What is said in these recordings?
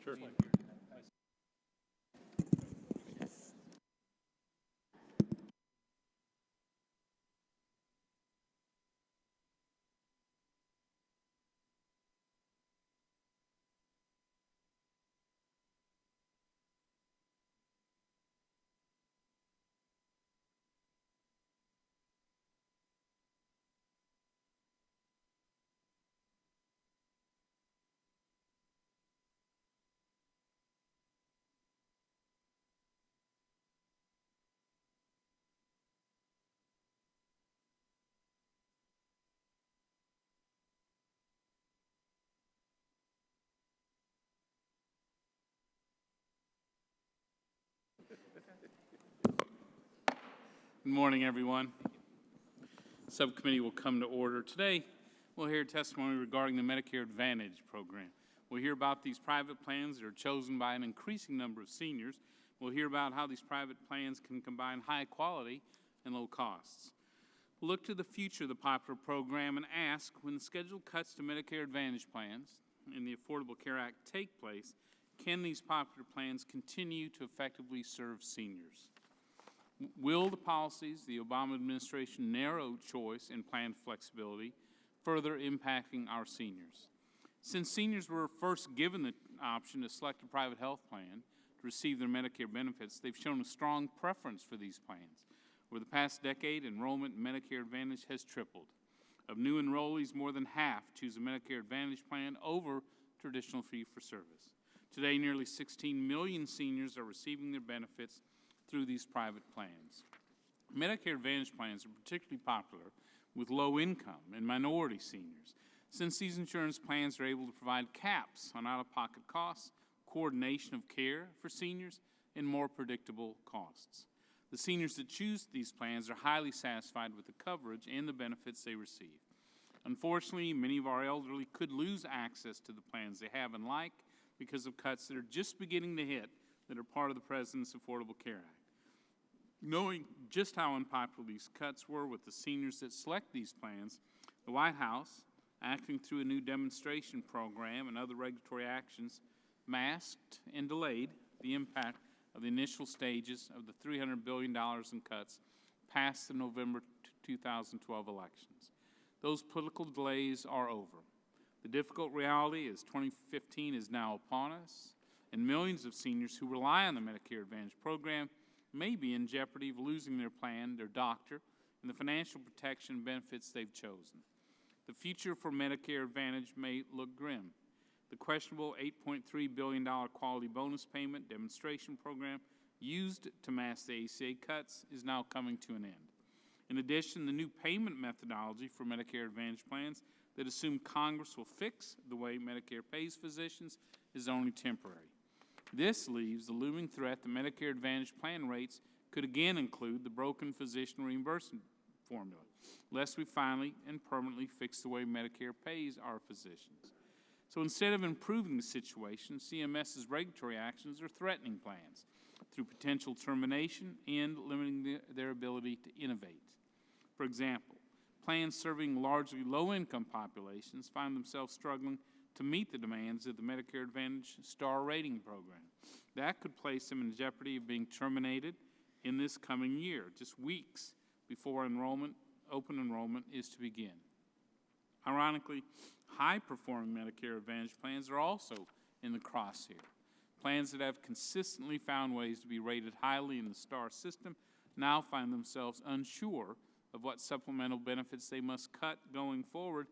Sure. Good morning, everyone. Subcommittee will come to order. Today, we'll hear testimony regarding the Medicare Advantage program. We'll hear about these private plans that are chosen by an increasing number of seniors. We'll hear about how these private plans can combine high quality and low costs. We'll look to the future of the popular program and ask, when the scheduled cuts to Medicare Advantage plans and the Affordable Care Act take place, can these popular plans continue to effectively serve seniors? Will the policies of the Obama administration narrow choice and plan flexibility, further impacting our seniors? Since seniors were first given the option to select a private health plan to receive their Medicare benefits, they've shown a strong preference for these plans. Over the past decade, enrollment in Medicare Advantage has tripled. Of new enrollees, more than half choose a Medicare Advantage plan over traditional fee-for-service. Today, nearly 16 million seniors are receiving their benefits through these private plans. Medicare Advantage plans are particularly popular with low-income and minority seniors, since these insurance plans are able to provide caps on out-of-pocket costs, coordination of care for seniors, and more predictable costs. The seniors that choose these plans are highly satisfied with the coverage and the benefits they receive. Unfortunately, many of our elderly could lose access to the plans they have and like because of cuts that are just beginning to hit that are part of the President's Affordable Care Act. Knowing just how unpopular these cuts were with the seniors that select these plans, the White House, acting through a new demonstration program and other regulatory actions, masked and delayed the impact of the initial stages of the $300 billion in cuts past the November 2012 elections. Those political delays are over. The difficult reality is 2015 is now upon us, and millions of seniors who rely on the Medicare Advantage program may be in jeopardy of losing their plan, their doctor, and the financial protection benefits they've chosen. The future for Medicare Advantage may look grim. The questionable $8.3 billion quality bonus payment demonstration program used to mask the ACA cuts is now coming to an end. In addition, the new payment methodology for Medicare Advantage plans that assume Congress will fix the way Medicare pays physicians is only temporary. This leaves the looming threat that Medicare Advantage plan rates could again include the broken physician reimbursement formula, lest we finally and permanently fix the way Medicare pays our physicians. So instead of improving the situation, CMS's regulatory actions are threatening plans through potential termination and limiting their ability to innovate. For example, plans serving largely low-income populations find themselves struggling to meet the demands of the Medicare Advantage star rating program. That could place them in jeopardy of being terminated in this coming year, just weeks before open enrollment is to begin. Ironically, high-performing Medicare Advantage plans are also in the crosshair. Plans that have consistently found ways to be rated highly in the star system now find themselves unsure of what supplemental benefits they must cut going forward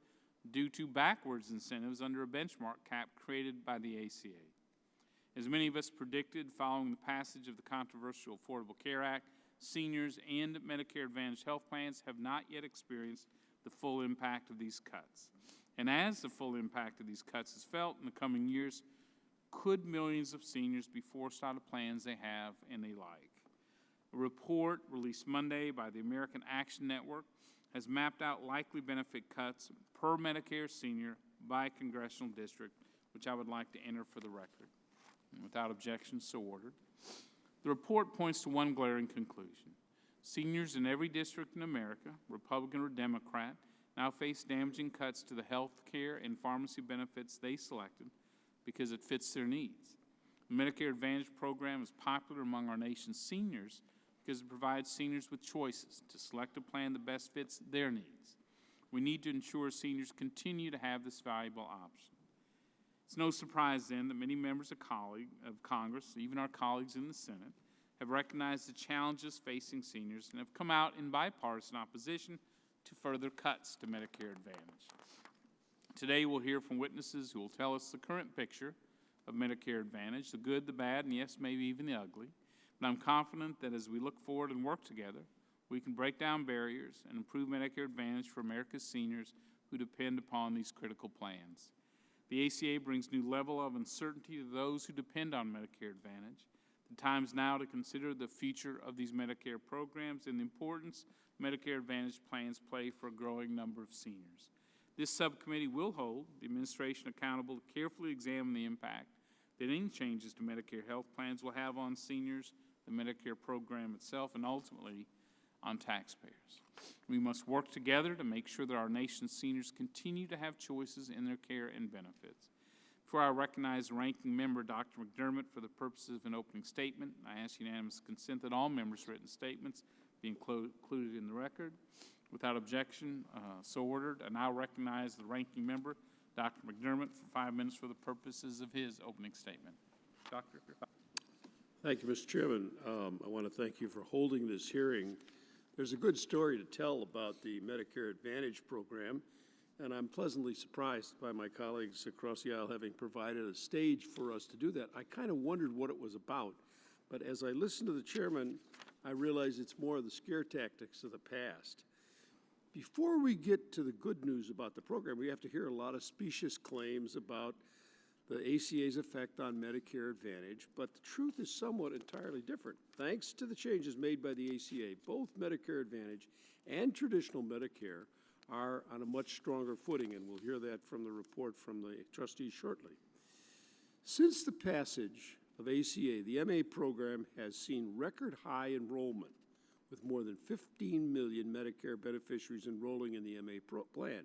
due to backwards incentives under a benchmark cap created by the ACA. As many of us predicted following the passage of the controversial Affordable Care Act, seniors and Medicare Advantage health plans have not yet experienced the full impact of these cuts. And as the full impact of these cuts is felt in the coming years, could millions of seniors be forced out of plans they have and they like? A report released Monday by the American Action Network has mapped out likely benefit cuts per Medicare senior by congressional district, which I would like to enter for the record. Without objection, so ordered. The report points to one glaring conclusion. Seniors in every district in America, Republican or Democrat, now face damaging cuts to the health care and pharmacy benefits they selected because it fits their needs. The Medicare Advantage program is popular among our nation's seniors because it provides seniors with choices to select a plan that best fits their needs. We need to ensure seniors continue to have this valuable option. It's no surprise, then, that many members of Congress, even our colleagues in the Senate, have recognized the challenges facing seniors and have come out in bipartisan opposition to further cuts to Medicare Advantage. Today, we'll hear from witnesses who will tell us the current picture of Medicare Advantage, the good, the bad, and yes, maybe even the ugly. But I'm confident that as we look forward and work together, we can break down barriers and improve Medicare Advantage for America's seniors who depend upon these critical plans. The ACA brings new level of uncertainty to those who depend on Medicare Advantage. The time is now to consider the future of these Medicare programs and the importance Medicare Advantage plans play for a growing number of seniors. This subcommittee will hold the administration accountable to carefully examine the impact that any changes to Medicare health plans will have on seniors, the Medicare program itself, and ultimately on taxpayers. We must work together to make sure that our nation's seniors continue to have choices in their care and benefits. Before I recognize the ranking member, Dr. McDermott, for the purposes of an opening statement, I ask unanimous consent that all members' written statements be included in the record. Without objection, so ordered. I now recognize the ranking member, Dr. McDermott, for 5 minutes for the purposes of his opening statement. Doctor. Thank you, Mr. Chairman. I want to thank you for holding this hearing. There's a good story to tell about the Medicare Advantage program, and I'm pleasantly surprised by my colleagues across the aisle having provided a stage for us to do that. I kind of wondered what it was about, but as I listened to the chairman, I realized it's more of the scare tactics of the past. Before we get to the good news about the program, we have to hear a lot of specious claims about the ACA's effect on Medicare Advantage, but the truth is somewhat entirely different. Thanks to the changes made by the ACA, both Medicare Advantage and traditional Medicare are on a much stronger footing, and we'll hear that from the report from the trustees shortly. Since the passage of ACA, the MA program has seen record high enrollment, with more than 15 million Medicare beneficiaries enrolling in the MA plan.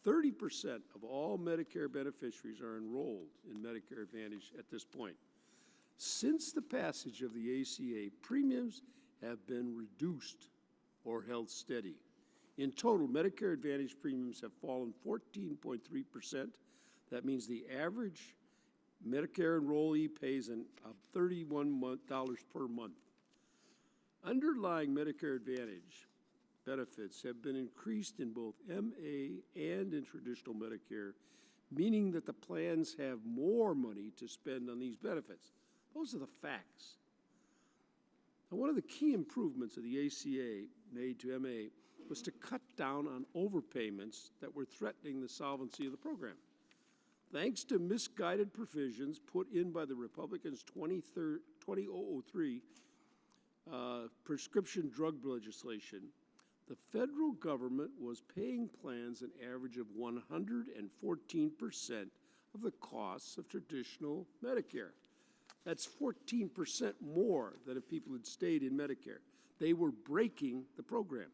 30% of all Medicare beneficiaries are enrolled in Medicare Advantage at this point. Since the passage of the ACA, premiums have been reduced or held steady. In total, Medicare Advantage premiums have fallen 14.3%. That means the average Medicare enrollee pays $31 per month. Underlying Medicare Advantage benefits have been increased in both MA and in traditional Medicare, meaning that the plans have more money to spend on these benefits. Those are the facts. Now, one of the key improvements of the ACA made to MA was to cut down on overpayments that were threatening the solvency of the program. Thanks to misguided provisions put in by the Republicans' 2003 prescription drug legislation, the federal government was paying plans an average of 114% of the costs of traditional Medicare. That's 14% more than if people had stayed in Medicare. They were breaking the program.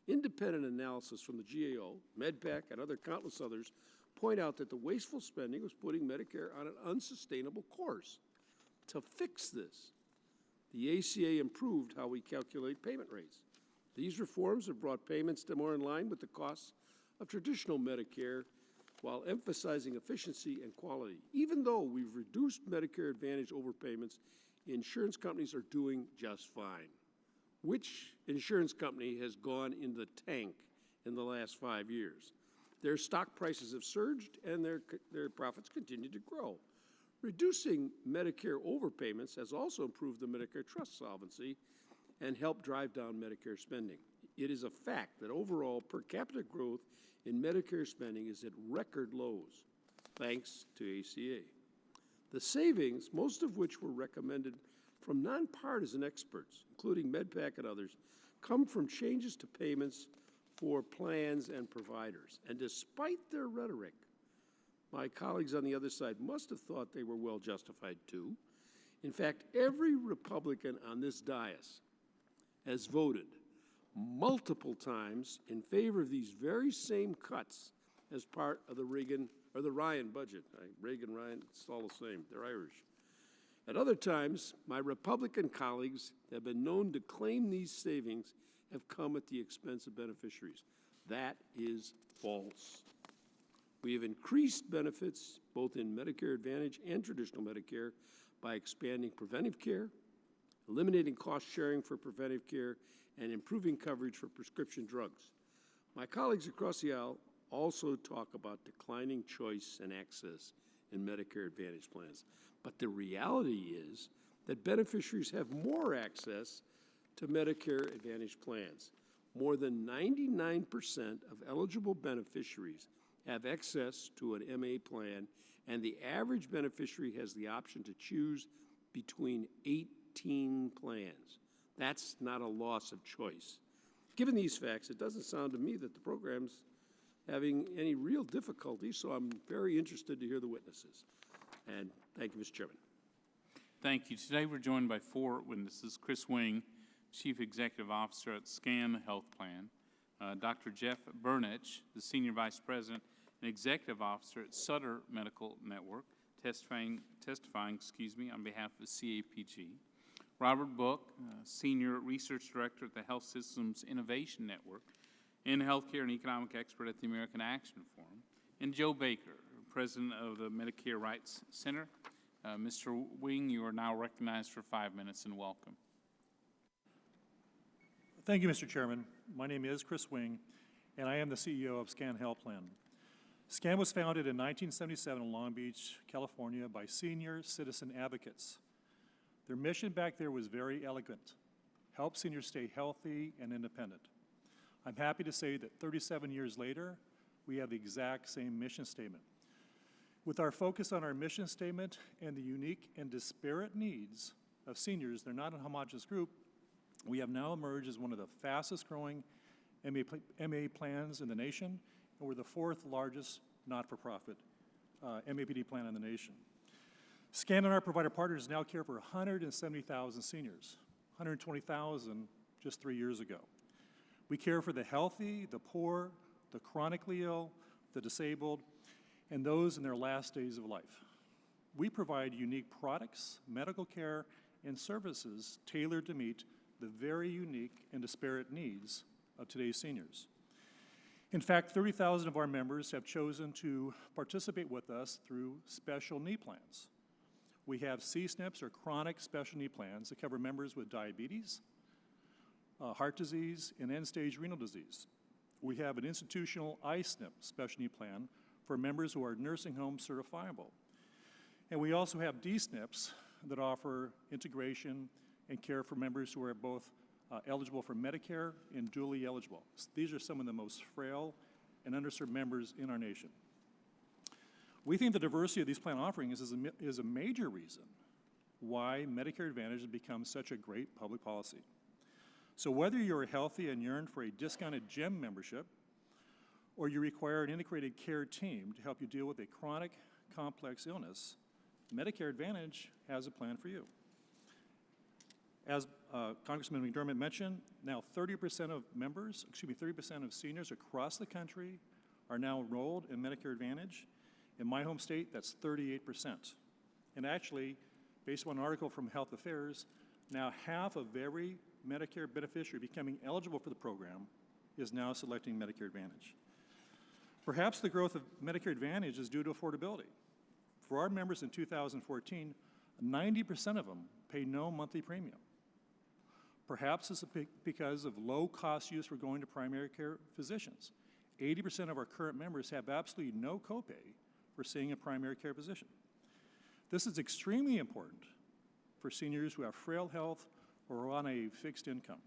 Independent analysis from the GAO, MedPAC, and countless others point out that the wasteful spending was putting Medicare on an unsustainable course. To fix this, the ACA improved how we calculate payment rates. These reforms have brought payments to more in line with the costs of traditional Medicare while emphasizing efficiency and quality. Even though we've reduced Medicare Advantage overpayments, insurance companies are doing just fine. Which insurance company has gone in the tank in the last 5 years? Their stock prices have surged and their profits continue to grow. Reducing Medicare overpayments has also improved the Medicare trust solvency and helped drive down Medicare spending. It is a fact that overall per capita growth in Medicare spending is at record lows, thanks to ACA. The savings, most of which were recommended from nonpartisan experts, including MedPAC and others, come from changes to payments for plans and providers. And despite their rhetoric, my colleagues on the other side must have thought they were well justified too. In fact, every Republican on this dais has voted multiple times in favor of these very same cuts as part of the Ryan budget. Reagan, Ryan, it's all the same. They're Irish. At other times, my Republican colleagues have been known to claim these savings have come at the expense of beneficiaries. That is false. We have increased benefits both in Medicare Advantage and traditional Medicare by expanding preventive care, eliminating cost sharing for preventive care, and improving coverage for prescription drugs. My colleagues across the aisle also talk about declining choice and access in Medicare Advantage plans. But the reality is that beneficiaries have more access to Medicare Advantage plans. More than 99% of eligible beneficiaries have access to an MA plan, and the average beneficiary has the option to choose between 18 plans. That's not a loss of choice. Given these facts, it doesn't sound to me that the program's having any real difficulty, so I'm very interested to hear the witnesses. And thank you, Mr. Chairman. Thank you. Today we're joined by 4 witnesses: Chris Wing, Chief Executive Officer at SCAN Health Plan; Dr. Jeff Burnich, the Senior Vice President and Executive Officer at Sutter Medical Network, testifying on behalf of CAPG; Robert Book, Senior Research Director at the Health Systems Innovation Network and Healthcare and Economic Expert at the American Action Forum; and Joe Baker, President of the Medicare Rights Center. Mr. Wing, you are now recognized for 5 minutes, and welcome. Thank you, Mr. Chairman. My name is Chris Wing, and I am the CEO of SCAN Health Plan. SCAN was founded in 1977 in Long Beach, California by senior citizen advocates. Their mission back there was very elegant: help seniors stay healthy and independent. I'm happy to say that 37 years later, we have the exact same mission statement. With our focus on our mission statement and the unique and disparate needs of seniors, they're not a homogeneous group, we have now emerged as one of the fastest growing MA plans in the nation, and we're the 4th largest not-for-profit MAPD plan in the nation. SCAN and our provider partners now care for 170,000 seniors, 120,000 just 3 years ago. We care for the healthy, the poor, the chronically ill, the disabled, and those in their last days of life. We provide unique products, medical care, and services tailored to meet the very unique and disparate needs of today's seniors. In fact, 30,000 of our members have chosen to participate with us through special need plans. We have C-SNPs, or chronic special need plans, that cover members with diabetes, heart disease, and end-stage renal disease. We have an institutional I-SNP special need plan for members who are nursing home certifiable. And we also have D-SNPs that offer integration and care for members who are both eligible for Medicare and dually eligible. These are some of the most frail and underserved members in our nation. We think the diversity of these plan offerings is a major reason why Medicare Advantage has become such a great public policy. So whether you're healthy and yearn for a discounted gym membership, or you require an integrated care team to help you deal with a chronic, complex illness, Medicare Advantage has a plan for you. As Congressman McDermott mentioned, now 30% of seniors across the country are now enrolled in Medicare Advantage. In my home state, that's 38%. And actually, based on an article from Health Affairs, now half of every Medicare beneficiary becoming eligible for the program is now selecting Medicare Advantage. Perhaps the growth of Medicare Advantage is due to affordability. For our members in 2014, 90% of them pay no monthly premium. Perhaps it's because of low-cost use for going to primary care physicians. 80% of our current members have absolutely no copay for seeing a primary care physician. This is extremely important for seniors who have frail health or are on a fixed income.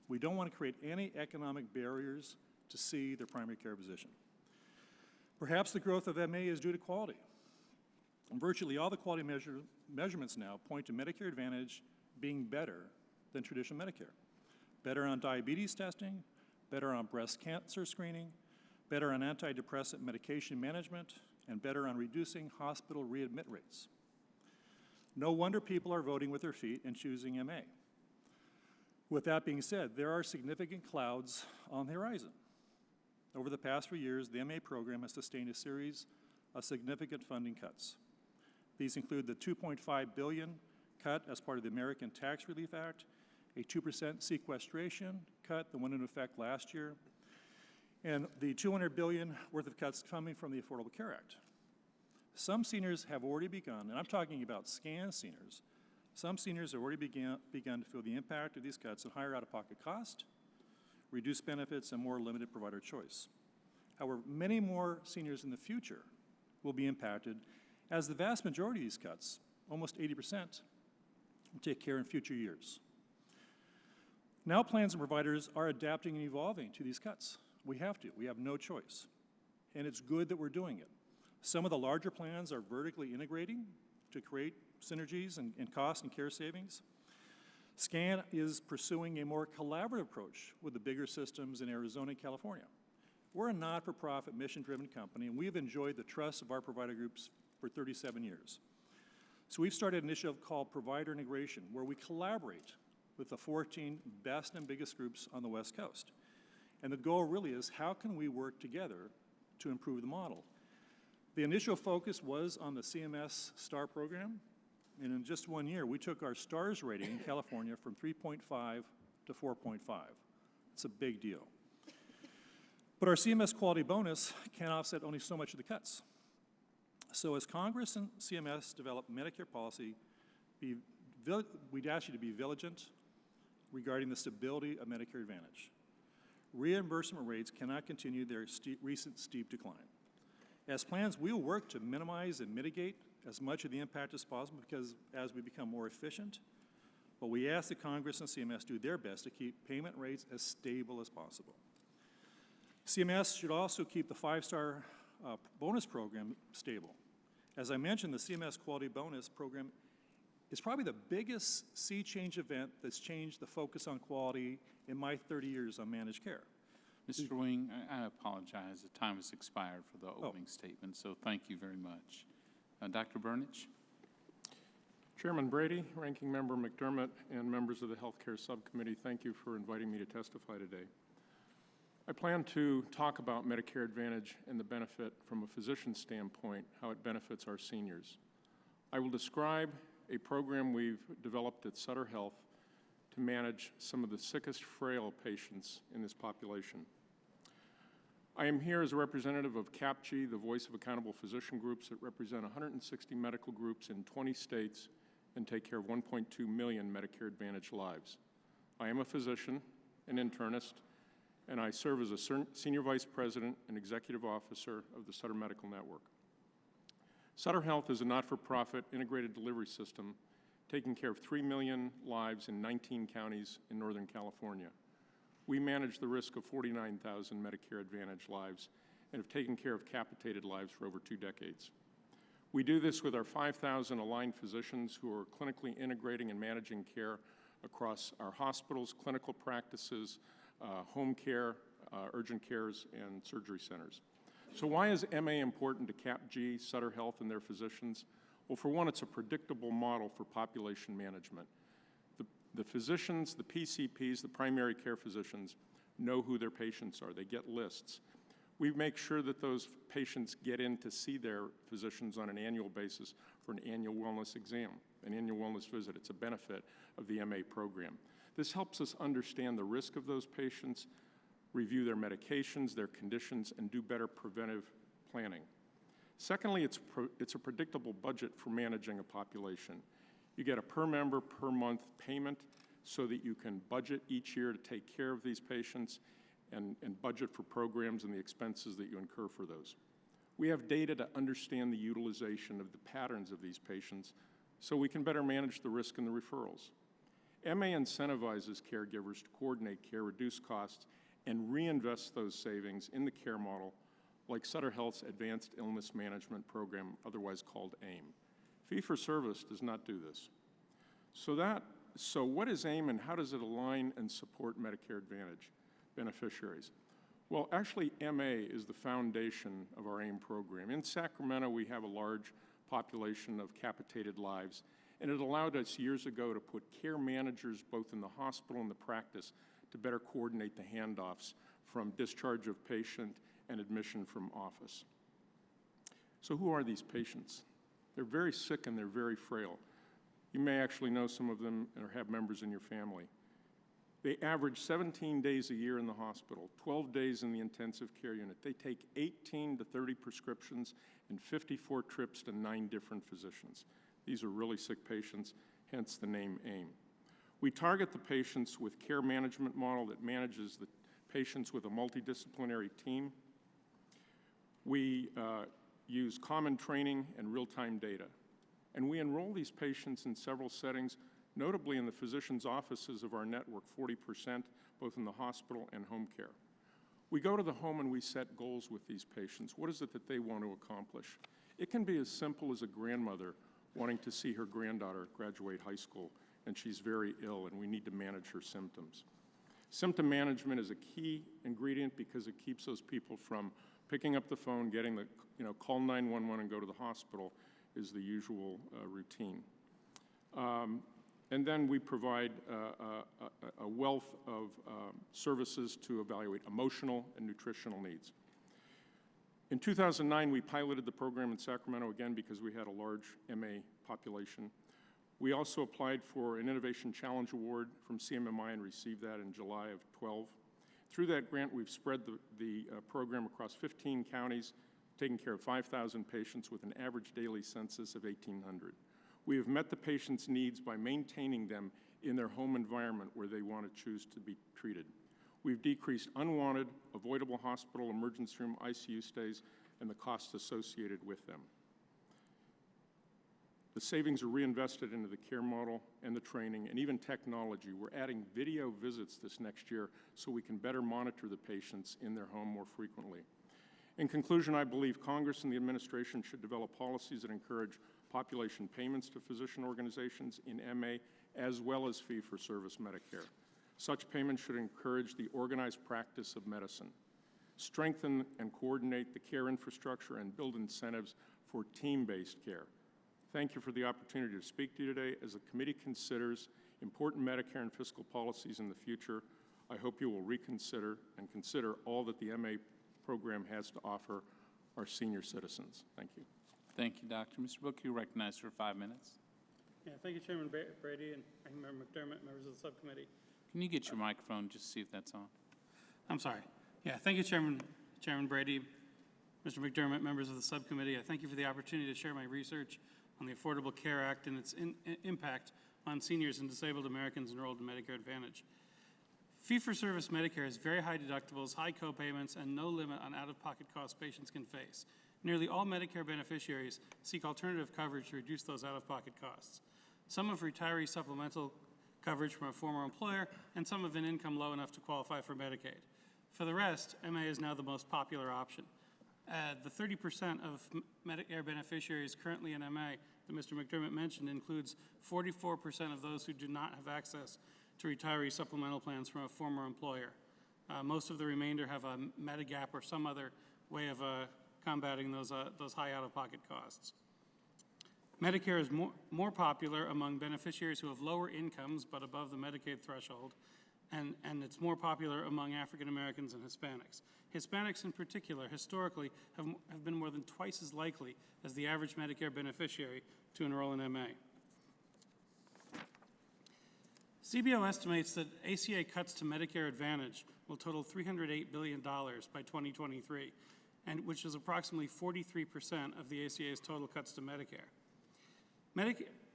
We don't want to create any economic barriers to see their primary care physician. Perhaps the growth of MA is due to quality. Virtually all the quality measurements now point to Medicare Advantage being better than traditional Medicare. Better on diabetes testing, better on breast cancer screening, better on antidepressant medication management, and better on reducing hospital readmit rates. No wonder people are voting with their feet and choosing MA. With that being said, there are significant clouds on the horizon. Over the past few years, the MA program has sustained a series of significant funding cuts. These include the $2.5 billion cut as part of the American Tax Relief Act, a 2% sequestration cut that went into effect last year, and the $200 billion worth of cuts coming from the Affordable Care Act. Some seniors have already begun, and I'm talking about SCAN seniors, some seniors have already begun to feel the impact of these cuts and higher out-of-pocket cost, reduced benefits, and more limited provider choice. However, many more seniors in the future will be impacted, as the vast majority of these cuts, almost 80%, will take care in future years. Now plans and providers are adapting and evolving to these cuts. We have to. We have no choice. And it's good that we're doing it. Some of the larger plans are vertically integrating to create synergies and cost and care savings. SCAN is pursuing a more collaborative approach with the bigger systems in Arizona and California. We're a not-for-profit, mission-driven company, and we've enjoyed the trust of our provider groups for 37 years. So we've started an initiative called Provider Integration, where we collaborate with the 14 best and biggest groups on the West Coast. And the goal really is, how can we work together to improve the model? The initial focus was on the CMS STAR program, and in just 1 year, we took our STARS rating in California from 3.5 to 4.5. It's a big deal. But our CMS quality bonus can offset only so much of the cuts. So as Congress and CMS develop Medicare policy, we'd ask you to be vigilant regarding the stability of Medicare Advantage. Reimbursement rates cannot continue their recent steep decline. As plans, we will work to minimize and mitigate as much of the impact as possible, because as we become more efficient, but we ask that Congress and CMS do their best to keep payment rates as stable as possible. CMS should also keep the 5-star bonus program stable. As I mentioned, the CMS Quality Bonus Program is probably the biggest sea change event that's changed the focus on quality in my 30 years on managed care. Mr. Wing, I apologize. The time has expired for the opening statement, so thank you very much. Dr. Burnich? Chairman Brady, Ranking Member McDermott, and members of the Healthcare Subcommittee, thank you for inviting me to testify today. I plan to talk about Medicare Advantage and the benefit from a physician's standpoint, how it benefits our seniors. I will describe a program we've developed at Sutter Health to manage some of the sickest, frail patients in this population. I am here as a representative of CAPG, the Voice of Accountable Physician Groups that represent 160 medical groups in 20 states and take care of 1.2 million Medicare Advantage lives. I am a physician, an internist, and I serve as a Senior Vice President and Executive Officer of the Sutter Medical Network. Sutter Health is a not-for-profit integrated delivery system taking care of 3 million lives in 19 counties in Northern California. We manage the risk of 49,000 Medicare Advantage lives and have taken care of capitated lives for over 2 decades. We do this with our 5,000 aligned physicians who are clinically integrating and managing care across our hospitals, clinical practices, home care, urgent cares, and surgery centers. So why is MA important to CAPG, Sutter Health, and their physicians? Well, for one, it's a predictable model for population management. The physicians, the PCPs, the primary care physicians, know who their patients are. They get lists. We make sure that those patients get in to see their physicians on an annual basis for an annual wellness exam, an annual wellness visit. It's a benefit of the MA program. This helps us understand the risk of those patients, review their medications, their conditions, and do better preventive planning. Secondly, it's a predictable budget for managing a population. You get a per member, per month payment so that you can budget each year to take care of these patients and budget for programs and the expenses that you incur for those. We have data to understand the utilization of the patterns of these patients so we can better manage the risk and the referrals. MA incentivizes caregivers to coordinate care, reduce costs, and reinvest those savings in the care model, like Sutter Health's Advanced Illness Management Program, otherwise called AIM. Fee-for-service does not do this. So what is AIM and how does it align and support Medicare Advantage beneficiaries? Well, actually, MA is the foundation of our AIM program. In Sacramento, we have a large population of capitated lives, and it allowed us years ago to put care managers both in the hospital and the practice to better coordinate the handoffs from discharge of patient and admission from office. So who are these patients? They're very sick and they're very frail. You may actually know some of them or have members in your family. They average 17 days a year in the hospital, 12 days in the intensive care unit. They take 18 to 30 prescriptions and 54 trips to 9 different physicians. These are really sick patients, hence the name AIM. We target the patients with care management model that manages the patients with a multidisciplinary team. We use common training and real-time data. And we enroll these patients in several settings, notably in the physician's offices of our network, 40%, both in the hospital and home care. We go to the home and we set goals with these patients. What is it that they want to accomplish? It can be as simple as a grandmother wanting to see her granddaughter graduate high school, and she's very ill, and we need to manage her symptoms. Symptom management is a key ingredient because it keeps those people from picking up the phone, getting the, call 911 and go to the hospital is the usual routine. And then we provide a wealth of services to evaluate emotional and nutritional needs. In 2009, we piloted the program in Sacramento again because we had a large MA population. We also applied for an Innovation Challenge Award from CMMI and received that in July of 12. Through that grant, we've spread the program across 15 counties, taking care of 5,000 patients with an average daily census of 1,800. We have met the patient's needs by maintaining them in their home environment where they want to choose to be treated. We've decreased unwanted, avoidable hospital, emergency room, ICU stays, and the costs associated with them. The savings are reinvested into the care model and the training and even technology. We're adding video visits this next year so we can better monitor the patients in their home more frequently. In conclusion, I believe Congress and the administration should develop policies that encourage population payments to physician organizations in MA as well as fee-for-service Medicare. Such payments should encourage the organized practice of medicine, strengthen and coordinate the care infrastructure, and build incentives for team-based care. Thank you for the opportunity to speak to you today. As the committee considers important Medicare and fiscal policies in the future, I hope you will reconsider and consider all that the MA program has to offer our senior citizens. Thank you. Thank you, Doctor. Mr. Book, you're recognized for 5 minutes. Yeah, thank you, Chairman Brady and Ranking Member McDermott, members of the subcommittee. Can you get your microphone just to see if that's on? I'm sorry. Yeah, thank you, Chairman Brady, Mr. McDermott, members of the subcommittee. I thank you for the opportunity to share my research on the Affordable Care Act and its impact on seniors and disabled Americans enrolled in Medicare Advantage. Fee-for-service Medicare has very high deductibles, high co-payments, and no limit on out-of-pocket costs patients can face. Nearly all Medicare beneficiaries seek alternative coverage to reduce those out-of-pocket costs. Some have retiree supplemental coverage from a former employer, and some have an income low enough to qualify for Medicaid. For the rest, MA is now the most popular option. The 30% of Medicare beneficiaries currently in MA that Mr. McDermott mentioned includes 44% of those who do not have access to retiree supplemental plans from a former employer. Most of the remainder have a Medigap or some other way of combating those high out-of-pocket costs. Medicare is more popular among beneficiaries who have lower incomes but above the Medicaid threshold, and it's more popular among African Americans and Hispanics. Hispanics in particular, historically, have been more than twice as likely as the average Medicare beneficiary to enroll in MA. CBO estimates that ACA cuts to Medicare Advantage will total $308 billion by 2023, and which is approximately 43% of the ACA's total cuts to Medicare.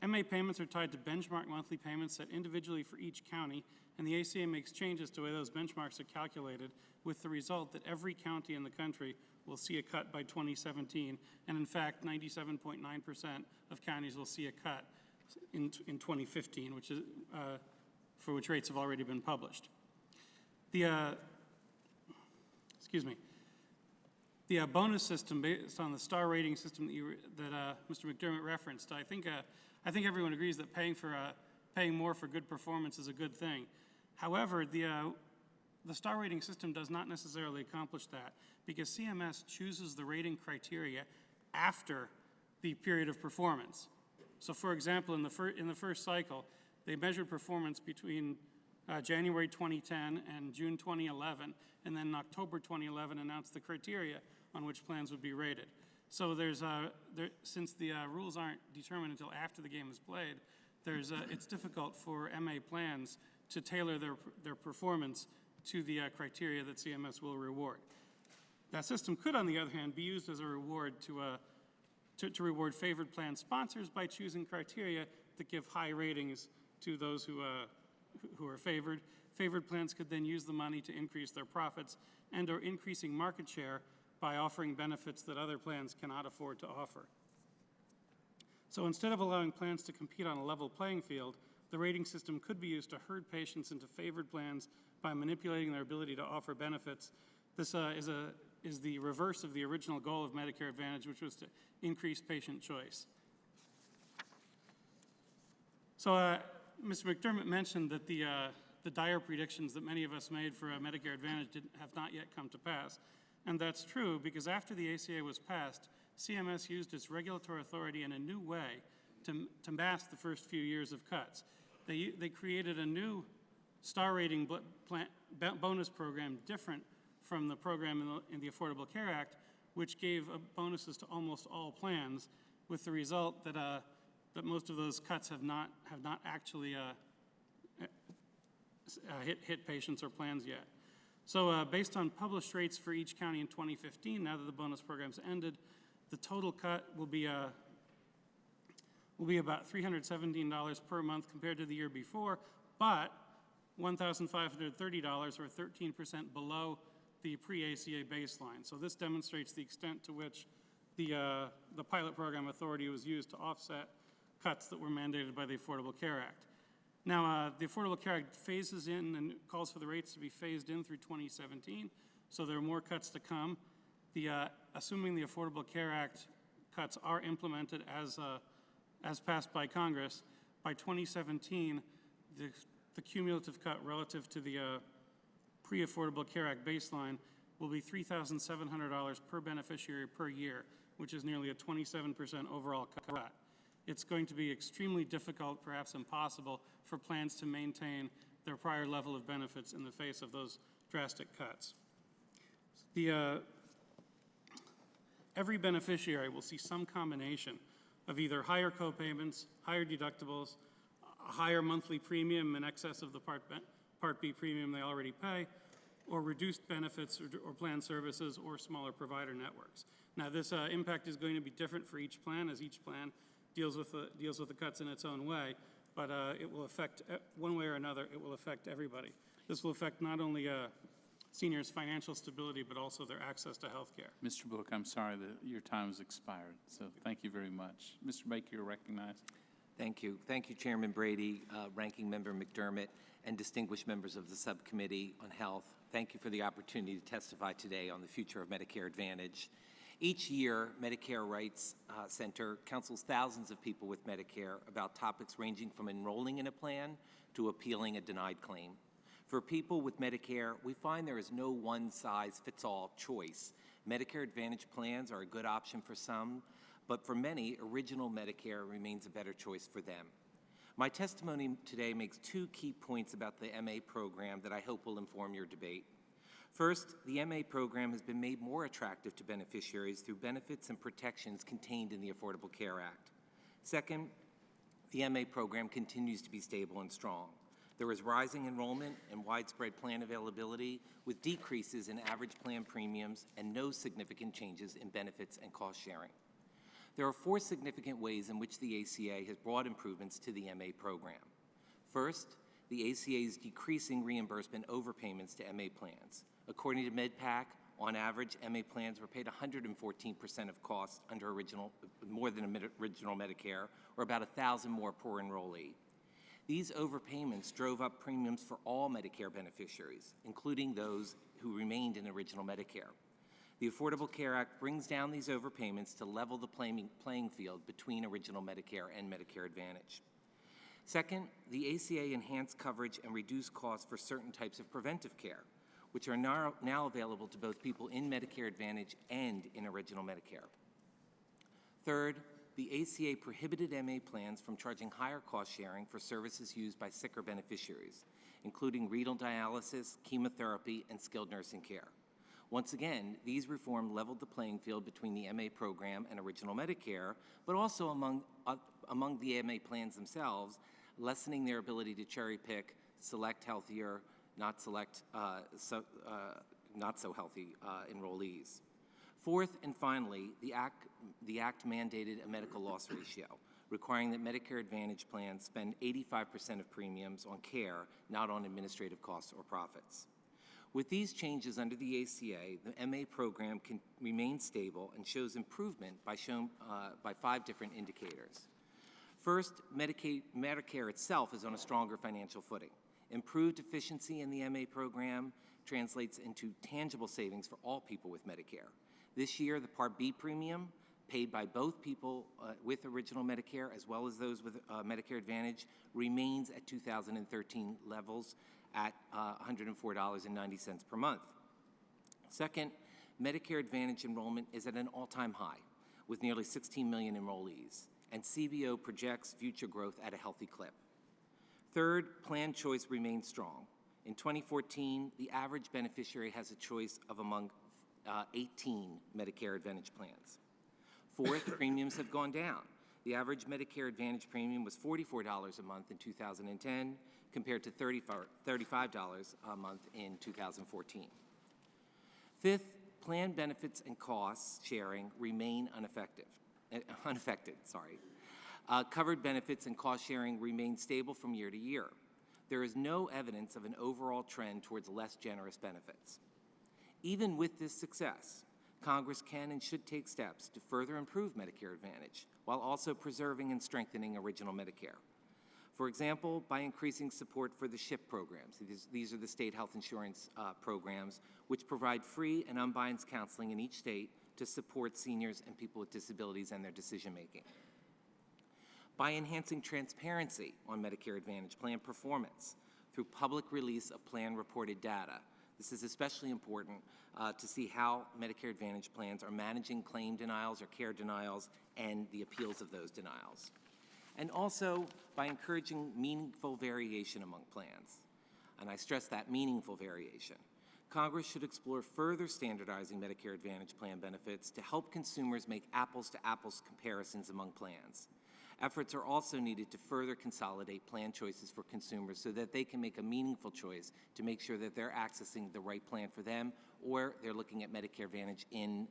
MA payments are tied to benchmark monthly payments set individually for each county, and the ACA makes changes to the way those benchmarks are calculated, with the result that every county in the country will see a cut by 2017, and in fact, 97.9% of counties will see a cut in 2015, which is, for which rates have already been published. The bonus system based on the star rating system that Mr. McDermott referenced, I think everyone agrees that paying more for good performance is a good thing. However, the star rating system does not necessarily accomplish that because CMS chooses the rating criteria after the period of performance. So, for example, in the first cycle, they measured performance between January 2010 and June 2011, and then in October 2011 announced the criteria on which plans would be rated. So since the rules aren't determined until after the game is played, it's difficult for MA plans to tailor their performance to the criteria that CMS will reward. That system could, on the other hand, be used as a reward to reward favored plan sponsors by choosing criteria that give high ratings to those who are favored. Favored plans could then use the money to increase their profits and or increasing market share by offering benefits that other plans cannot afford to offer. So instead of allowing plans to compete on a level playing field, the rating system could be used to herd patients into favored plans by manipulating their ability to offer benefits. This is the reverse of the original goal of Medicare Advantage, which was to increase patient choice. So Mr. McDermott mentioned that the dire predictions that many of us made for Medicare Advantage have not yet come to pass. And that's true because after the ACA was passed, CMS used its regulatory authority in a new way to mask the first few years of cuts. They created a new star rating bonus program different from the program in the Affordable Care Act, which gave bonuses to almost all plans, with the result that most of those cuts have not actually hit patients or plans yet. So based on published rates for each county in 2015, now that the bonus program's ended, the total cut will be about $317 per month compared to the year before, but $1,530 or 13% below the pre-ACA baseline. So this demonstrates the extent to which the pilot program authority was used to offset cuts that were mandated by the Affordable Care Act. Now, the Affordable Care Act phases in and calls for the rates to be phased in through 2017, so there are more cuts to come. Assuming the Affordable Care Act cuts are implemented as passed by Congress, by 2017, the cumulative cut relative to the pre-Affordable Care Act baseline will be $3,700 per beneficiary per year, which is nearly a 27% overall cut. It's going to be extremely difficult, perhaps impossible, for plans to maintain their prior level of benefits in the face of those drastic cuts. Every beneficiary will see some combination of either higher copayments, higher deductibles, a higher monthly premium in excess of the Part B premium they already pay, or reduced benefits or plan services or smaller provider networks. Now, this impact is going to be different for each plan, as each plan deals with the cuts in its own way, but it will affect, one way or another, it will affect everybody. This will affect not only seniors' financial stability, but also their access to health care. Mr. Book, I'm sorry that your time has expired, so thank you very much. Mr. Baker, you're recognized. Thank you. Thank you, Chairman Brady, Ranking Member McDermott, and distinguished members of the Subcommittee on Health. Thank you for the opportunity to testify today on the future of Medicare Advantage. Each year, Medicare Rights Center counsels thousands of people with Medicare about topics ranging from enrolling in a plan to appealing a denied claim. For people with Medicare, we find there is no one-size-fits-all choice. Medicare Advantage plans are a good option for some, but for many, original Medicare remains a better choice for them. My testimony today makes two key points about the MA program that I hope will inform your debate. First, the MA program has been made more attractive to beneficiaries through benefits and protections contained in the Affordable Care Act. Second, the MA program continues to be stable and strong. There is rising enrollment and widespread plan availability, with decreases in average plan premiums and no significant changes in benefits and cost sharing. There are four significant ways in which the ACA has brought improvements to the MA program. First, the ACA is decreasing reimbursement overpayments to MA plans. According to MedPAC, on average, MA plans were paid 114% of costs under more than original Medicare, or about 1,000 more per enrollee. These overpayments drove up premiums for all Medicare beneficiaries, including those who remained in original Medicare. The Affordable Care Act brings down these overpayments to level the playing field between original Medicare and Medicare Advantage. Second, the ACA enhanced coverage and reduced costs for certain types of preventive care, which are now available to both people in Medicare Advantage and in original Medicare. Third, the ACA prohibited MA plans from charging higher cost sharing for services used by sicker beneficiaries, including renal dialysis, chemotherapy, and skilled nursing care. Once again, these reforms leveled the playing field between the MA program and original Medicare, but also among the MA plans themselves, lessening their ability to cherry pick, select healthier, not so healthy enrollees. Fourth and finally, the Act mandated a medical loss ratio, requiring that Medicare Advantage plans spend 85% of premiums on care, not on administrative costs or profits. With these changes under the ACA, the MA program can remain stable and shows improvement by 5 different indicators. First, Medicare itself is on a stronger financial footing. Improved efficiency in the MA program translates into tangible savings for all people with Medicare. This year, the Part B premium, paid by both people with original Medicare as well as those with Medicare Advantage, remains at 2013 levels at $104.90 per month. Second, Medicare Advantage enrollment is at an all-time high, with nearly 16 million enrollees, and CBO projects future growth at a healthy clip. Third, plan choice remains strong. In 2014, the average beneficiary has a choice of among 18 Medicare Advantage plans. Fourth, premiums have gone down. The average Medicare Advantage premium was $44 a month in 2010 compared to $35 a month in 2014. Fifth, plan benefits and costs sharing remain unaffected. Covered benefits and cost sharing remain stable from year to year. There is no evidence of an overall trend towards less generous benefits. Even with this success, Congress can and should take steps to further improve Medicare Advantage while also preserving and strengthening original Medicare. For example, by increasing support for the SHIP programs. These are the state health insurance programs which provide free and unbiased counseling in each state to support seniors and people with disabilities and their decision making. By enhancing transparency on Medicare Advantage plan performance through public release of plan reported data. This is especially important to see how Medicare Advantage plans are managing claim denials or care denials and the appeals of those denials. And also by encouraging meaningful variation among plans. And I stress that meaningful variation. Congress should explore further standardizing Medicare Advantage plan benefits to help consumers make apples-to-apples comparisons among plans. Efforts are also needed to further consolidate plan choices for consumers so that they can make a meaningful choice to make sure that they're accessing the right plan for them or they're looking at Medicare Advantage in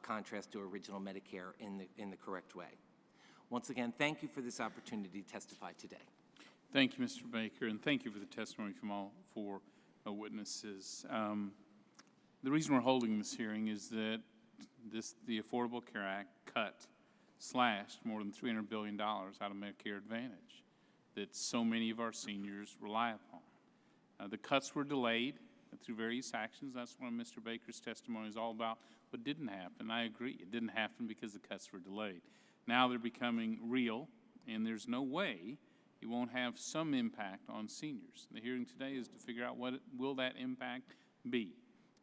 contrast to original Medicare in the correct way. Once again, thank you for this opportunity to testify today. Thank you, Mr. Baker, and thank you for the testimony from all 4 witnesses. The reason we're holding this hearing is that the Affordable Care Act slashed more than $300 billion out of Medicare Advantage that so many of our seniors rely upon. The cuts were delayed through various actions. That's what Mr. Baker's testimony is all about. But didn't happen. I agree. It didn't happen because the cuts were delayed. Now they're becoming real, and there's no way it won't have some impact on seniors. The hearing today is to figure out what will that impact be.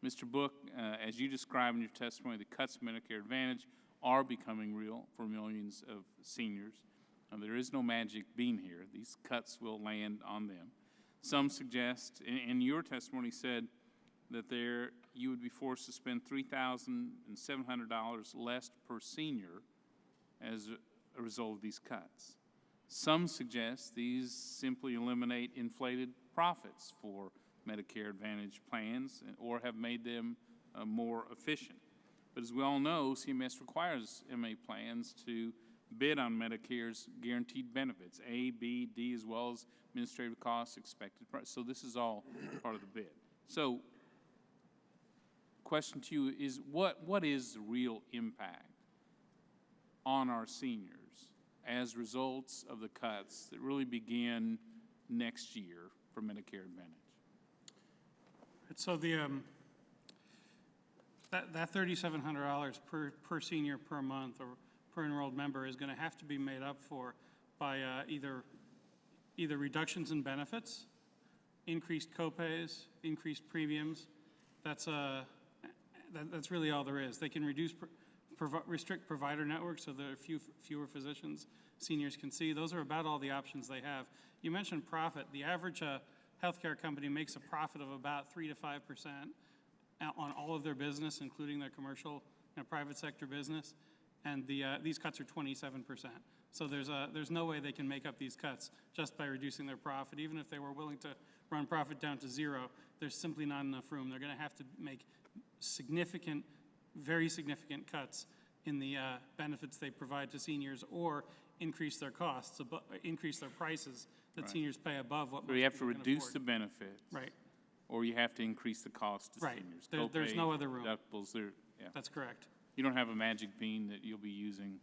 Mr. Book, as you described in your testimony, the cuts to Medicare Advantage are becoming real for millions of seniors. There is no magic bean here. These cuts will land on them. Some suggest, and your testimony said that you would be forced to spend $3,700 less per senior as a result of these cuts. Some suggest these simply eliminate inflated profits for Medicare Advantage plans or have made them more efficient. But as we all know, CMS requires MA plans to bid on Medicare's guaranteed benefits, A, B, D, as well as administrative costs, expected price. So this is all part of the bid. So question to you is, what is the real impact on our seniors as results of the cuts that really begin next year for Medicare Advantage? So that $3,700 per senior per month or per enrolled member is going to have to be made up for by either reductions in benefits, increased copays, increased premiums. That's really all there is. They can restrict provider networks so there are fewer physicians seniors can see. Those are about all the options they have. You mentioned profit. The average healthcare company makes a profit of about 3 to 5% on all of their business, including their commercial and private sector business. And these cuts are 27%. So there's no way they can make up these cuts just by reducing their profit. Even if they were willing to run profit down to zero, there's simply not enough room. They're going to have to make significant, very significant cuts in the benefits they provide to seniors, or increase their costs, increase their prices that seniors pay above what So most you have to people can reduce afford. the benefits. Right, Or you have to increase the cost to Right. seniors. There's Copay, no other room. Deductibles, yeah. that's correct. You don't have a magic bean that you'll be using.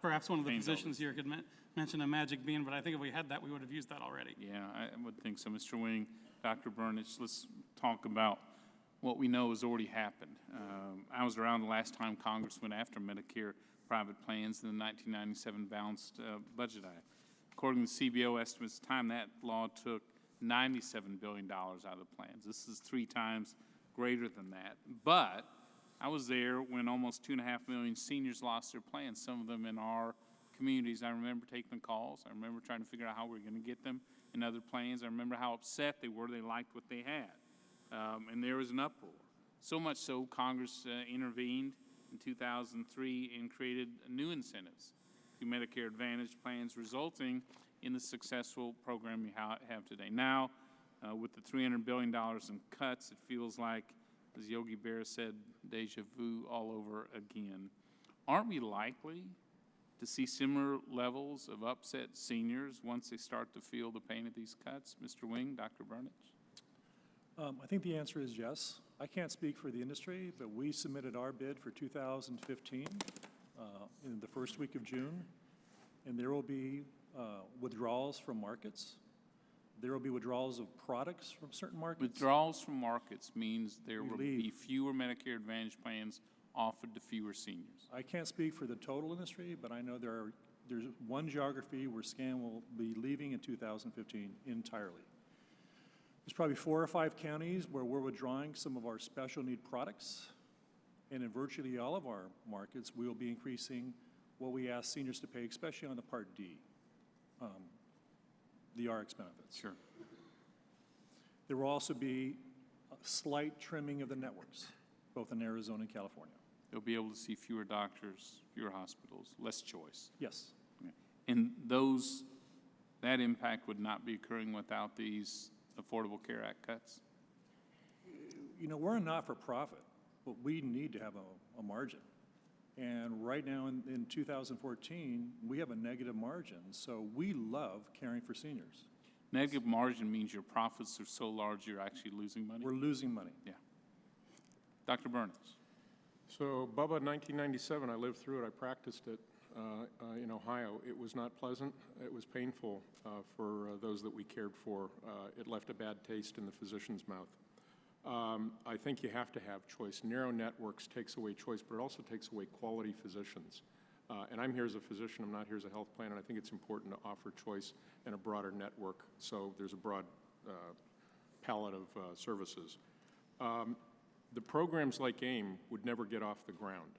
Perhaps one of the Change all physicians this. here could mention a magic bean, but I think if we had that, we would have used that already. Yeah, I would think so. Mr. Wing, Dr. Burnich, let's talk about what we know has already happened. I was around the last time Congress went after Medicare private plans in the 1997 Balanced Budget Act. According to CBO estimates, the time that law took $97 billion out of the plans. This is 3 times greater than that. But I was there when almost 2.5 million seniors lost their plans, some of them in our communities. I remember taking the calls. I remember trying to figure out how we were going to get them in other plans. I remember how upset they were. They liked what they had. And there was an uproar. So much so, Congress intervened in 2003 and created new incentives to Medicare Advantage plans, resulting in the successful program we have today. Now, with the $300 billion in cuts, it feels like, as Yogi Berra said, deja vu all over again. Aren't we likely to see similar levels of upset seniors once they start to feel the pain of these cuts? Mr. Wing, Dr. Burnich? I think the answer is yes. I can't speak for the industry, but we submitted our bid for 2015 in the first week of June, and there will be withdrawals from markets. There will be withdrawals of products from certain markets. Withdrawals from markets means there We will leave. be fewer Medicare Advantage plans offered to fewer seniors. I can't speak for the total industry, but I know there's one geography where SCAN will be leaving in 2015 entirely. There's probably 4 or 5 counties where we're withdrawing some of our special need products, and in virtually all of our markets, we will be increasing what we ask seniors to pay, especially on the Part D, the RX benefits. Sure. There will also be a slight trimming of the networks, both in Arizona and California. They'll be able to see fewer doctors, fewer hospitals, less choice. Yes. And that impact would not be occurring without these Affordable Care Act cuts? You know, we're a not-for-profit, but we need to have a margin. And right now in 2014, we have a negative margin, so we love caring for seniors. Negative margin means your profits are so large you're actually losing money? We're losing money. Yeah. Dr. Burns? So, Bubba, 1997, I lived through it. I practiced it in Ohio. It was not pleasant. It was painful for those that we cared for. It left a bad taste in the physician's mouth. I think you have to have choice. Narrow networks takes away choice, but it also takes away quality physicians. And I'm here as a physician. I'm not here as a health plan, and I think it's important to offer choice and a broader network so there's a broad palette of services. The programs like AIM would never get off the ground.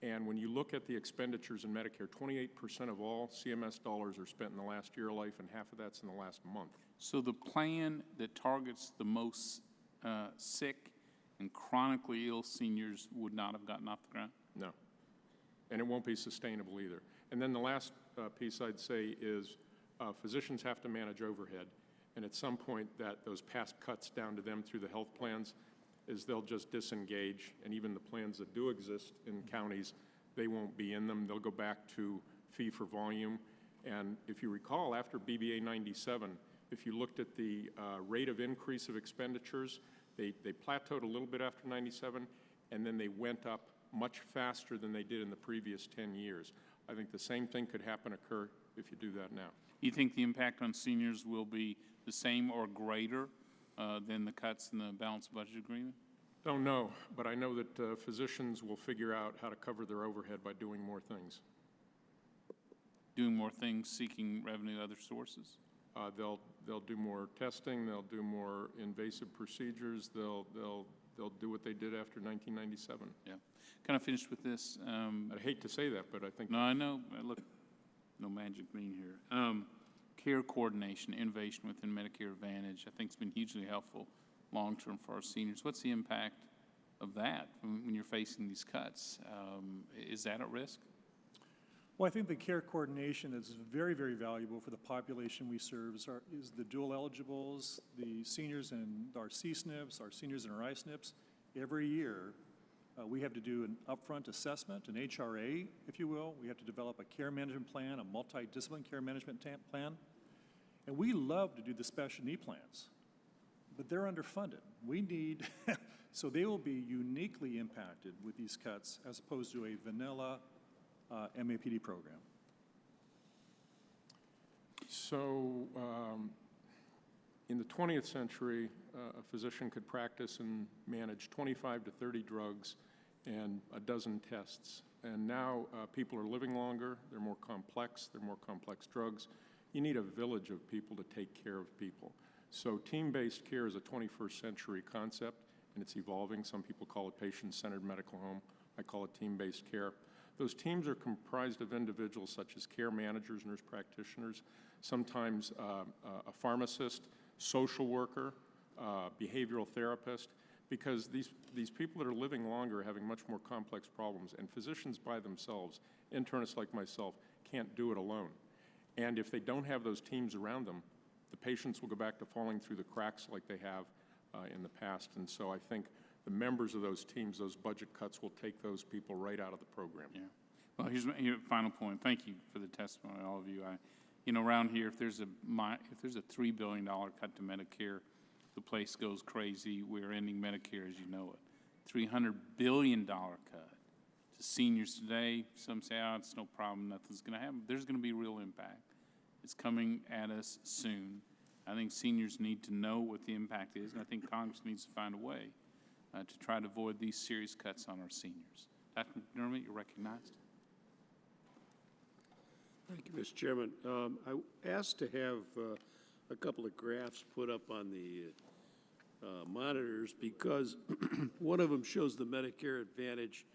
And when you look at the expenditures in Medicare, 28% of all CMS dollars are spent in the last year of life, and half of that's in the last month. So the plan that targets the most sick and chronically ill seniors would not have gotten off the ground? No. And it won't be sustainable either. And then the last piece I'd say is physicians have to manage overhead. And at some point those past cuts down to them through the health plans is they'll just disengage. And even the plans that do exist in counties, they won't be in them. They'll go back to fee for volume. And if you recall, after BBA 97, if you looked at the rate of increase of expenditures, they plateaued a little bit after 97, and then they went up much faster than they did in the previous 10 years. I think the same thing could occur if you do that now. You think the impact on seniors will be the same or greater than the cuts in the balanced budget agreement? Don't know, but I know that physicians will figure out how to cover their overhead by doing more things. Doing more things, seeking revenue other sources? They'll do more testing. They'll do more invasive procedures. They'll do what they did after 1997. Yeah. Kind of finished with this. I'd hate to say that, but I think No, I know. Look, no magic bean here. Care coordination, innovation within Medicare Advantage, I think it's been hugely helpful long-term for our seniors. What's the impact of that when you're facing these cuts? Is that at risk? Well, I think the care coordination that's very, very valuable for the population we serve is the dual eligibles, the seniors in our C-SNPs, our seniors in our I-SNPs. Every year, we have to do an upfront assessment, an HRA, if you will. We have to develop a care management plan, a multidisciplinary care management plan. And we love to do the special need plans, but they're underfunded. We need, so they will be uniquely impacted with these cuts as opposed to a vanilla MAPD program. So in the 20th century, a physician could practice and manage 25 to 30 drugs and a dozen tests. And now people are living longer, they're more complex drugs. You need a village of people to take care of people. So team-based care is a 21st century concept, and it's evolving. Some people call it patient-centered medical home. I call it team-based care. Those teams are comprised of individuals such as care managers, nurse practitioners, sometimes a pharmacist, social worker, behavioral therapist, because these people that are living longer are having much more complex problems, and physicians by themselves, internists like myself, can't do it alone. And if they don't have those teams around them, the patients will go back to falling through the cracks like they have in the past. And so I think the members of those teams, those budget cuts, will take those people right out of the program. Yeah. Well, here's my final point. Thank you for the testimony, all of you. Around here, if there's a $3 billion cut to Medicare, the place goes crazy. We're ending Medicare as you know it. $300 billion cut to seniors today. Some say, oh, it's no problem, nothing's going to happen. There's going to be real impact. It's coming at us soon. I think seniors need to know what the impact is, and I think Congress needs to find a way to try to avoid these serious cuts on our seniors. Dr. McDermott, you're recognized. Thank you, Mr. Chairman. I asked to have a couple of graphs put up on the monitors because one of them shows the Medicare Advantage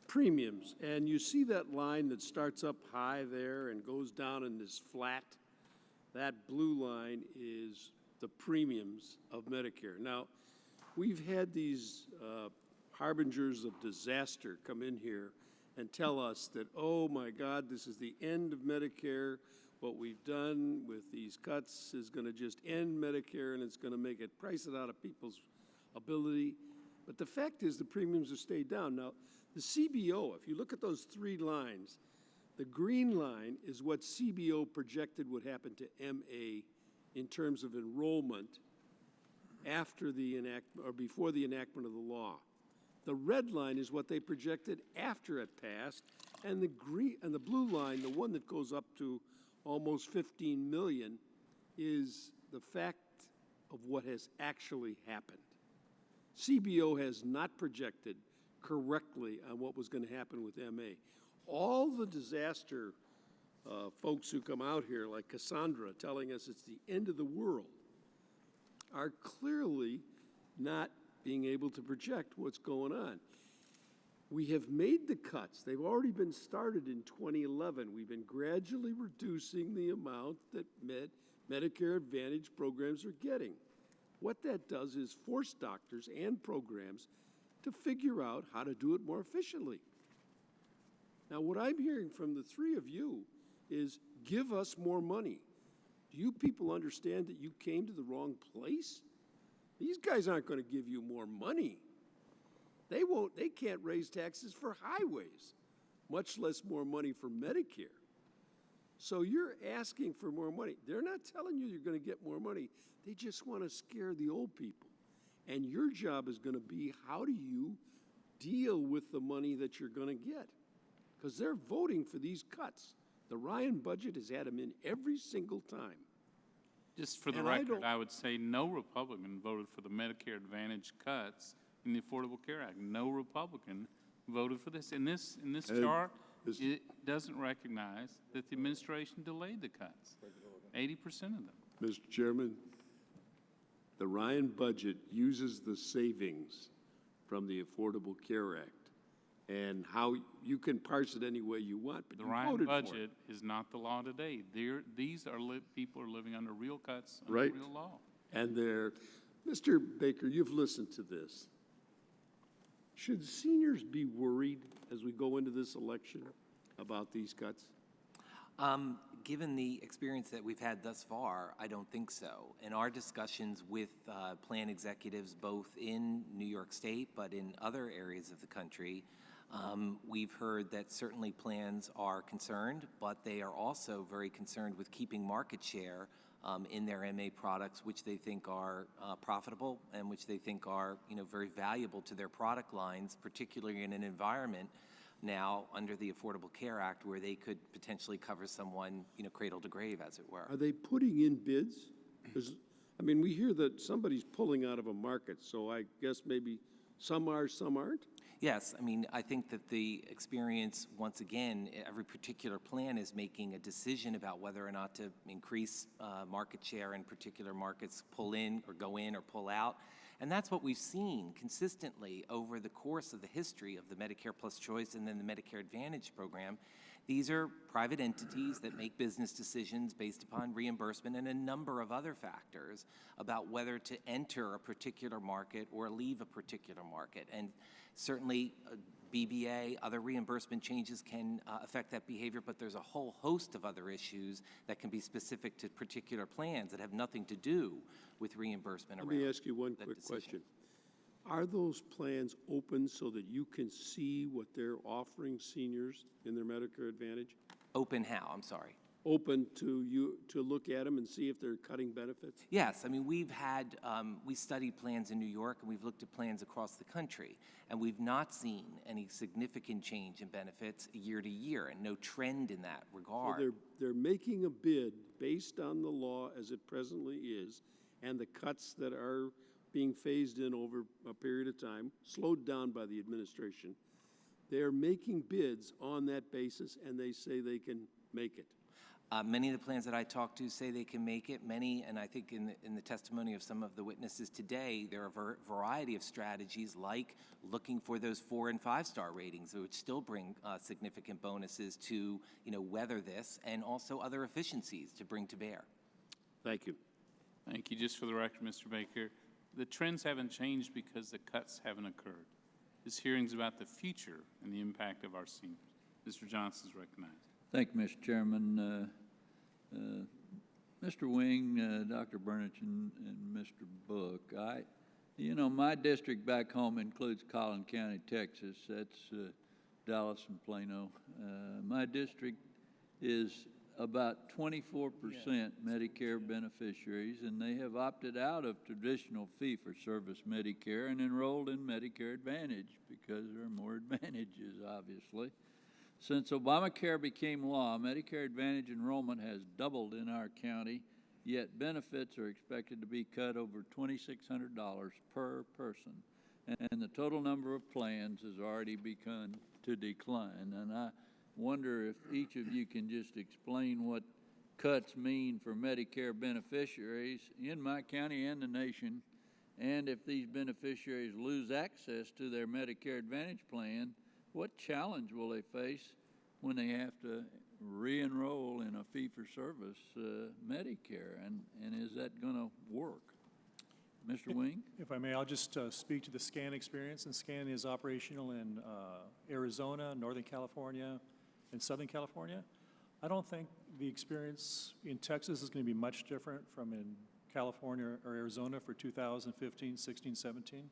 premiums. And you see that line that starts up high there and goes down in this flat? That blue line is the premiums of Medicare. Now, we've had these harbingers of disaster come in here and tell us that, oh my God, this is the end of Medicare. What we've done with these cuts is going to just end Medicare and it's going to make it price it out of people's ability. But the fact is the premiums have stayed down. Now, the CBO, if you look at those three lines, the green line is what CBO projected would happen to MA in terms of enrollment after the enactment or before the enactment of the law. The red line is what they projected after it passed, and the green and the blue line, the one that goes up to almost 15 million, is the fact of what has actually happened. CBO has not projected correctly on what was going to happen with MA. All the disaster folks who come out here, like Cassandra, telling us it's the end of the world, are clearly not being able to project what's going on. We have made the cuts. They've already been started in 2011. We've been gradually reducing the amount that Medicare Advantage programs are getting. What that does is force doctors and programs to figure out how to do it more efficiently. Now, what I'm hearing from the three of you is give us more money. Do you people understand that you came to the wrong place? These guys aren't going to give you more money. They can't raise taxes for highways, much less more money for Medicare. So you're asking for more money. They're not telling you you're going to get more money. They just want to scare the old people. And your job is going to be, how do you deal with the money that you're going to get? Because they're voting for these cuts. The Ryan budget has had them in every single time. Just for the record, I would say no Republican voted for the Medicare Advantage cuts in the Affordable Care Act. No Republican voted for this. In this chart, it doesn't recognize that the administration delayed the cuts, 80% of them. Mr. Chairman, the Ryan budget uses the savings from the Affordable Care Act. And how you can parse it any way you want, but the you Ryan voted budget for it. is not the law today. These are people are living under real cuts under Right. real law. And Mr. Baker, you've listened to this. Should seniors be worried as we go into this election about these cuts? Given the experience that we've had thus far, I don't think so. In our discussions with plan executives, both in New York State but in other areas of the country, we've heard that certainly plans are concerned, but they are also very concerned with keeping market share in their MA products, which they think are profitable and which they think are, very valuable to their product lines, particularly in an environment now under the Affordable Care Act where they could potentially cover someone, cradle to grave, as it were. Are they putting in bids? We hear that somebody's pulling out of a market, so I guess maybe some are, some aren't? Yes, I think that the experience, once again, every particular plan is making a decision about whether or not to increase market share in particular markets, pull in or go in or pull out. And that's what we've seen consistently over the course of the history of the Medicare Plus Choice and then the Medicare Advantage program. These are private entities that make business decisions based upon reimbursement and a number of other factors about whether to enter a particular market or leave a particular market. And certainly BBA, other reimbursement changes can affect that behavior, but there's a whole host of other issues that can be specific to particular plans that have nothing to do with reimbursement around. Let me ask you one quick decision. question. Are those plans open so that you can see what they're offering seniors in their Medicare Advantage? Open how? I'm sorry. Open to you to look at them and see if they're cutting benefits? Yes, we've had, we studied plans in New York and we've looked at plans across the country, and we've not seen any significant change in benefits year to year and no trend in that regard. So they're making a bid based on the law as it presently is and the cuts that are being phased in over a period of time, slowed down by the administration. They're making bids on that basis and they say they can make it. Many of the plans that I talk to say they can make it. Many, and I think in the testimony of some of the witnesses today, there are a variety of strategies like looking for those 4- and 5-star ratings, which still bring significant bonuses to weather this, and also other efficiencies to bring to bear. Thank you. Thank you. Just for the record, Mr. Baker, the trends haven't changed because the cuts haven't occurred. This hearing's about the future and the impact of our seniors. Mr. Johnson is recognized. Thank you, Mr. Chairman. Mr. Wing, Dr. Burnich, and Mr. Book, my district back home includes Collin County, Texas. That's Dallas and Plano. My district is about 24% Medicare beneficiaries, and they have opted out of traditional fee-for-service Medicare and enrolled in Medicare Advantage because there are more advantages, obviously. Since Obamacare became law, Medicare Advantage enrollment has doubled in our county, yet benefits are expected to be cut over $2,600 per person, and the total number of plans has already begun to decline. And I wonder if each of you can just explain what cuts mean for Medicare beneficiaries in my county and the nation, and if these beneficiaries lose access to their Medicare Advantage plan, what challenge will they face when they have to re-enroll in a fee-for-service Medicare, and is that going to work? Mr. Wing? If I may, I'll just speak to the SCAN experience, and SCAN is operational in Arizona, Northern California, and Southern California. I don't think the experience in Texas is going to be much different from in California or Arizona for 2015, 16, 17.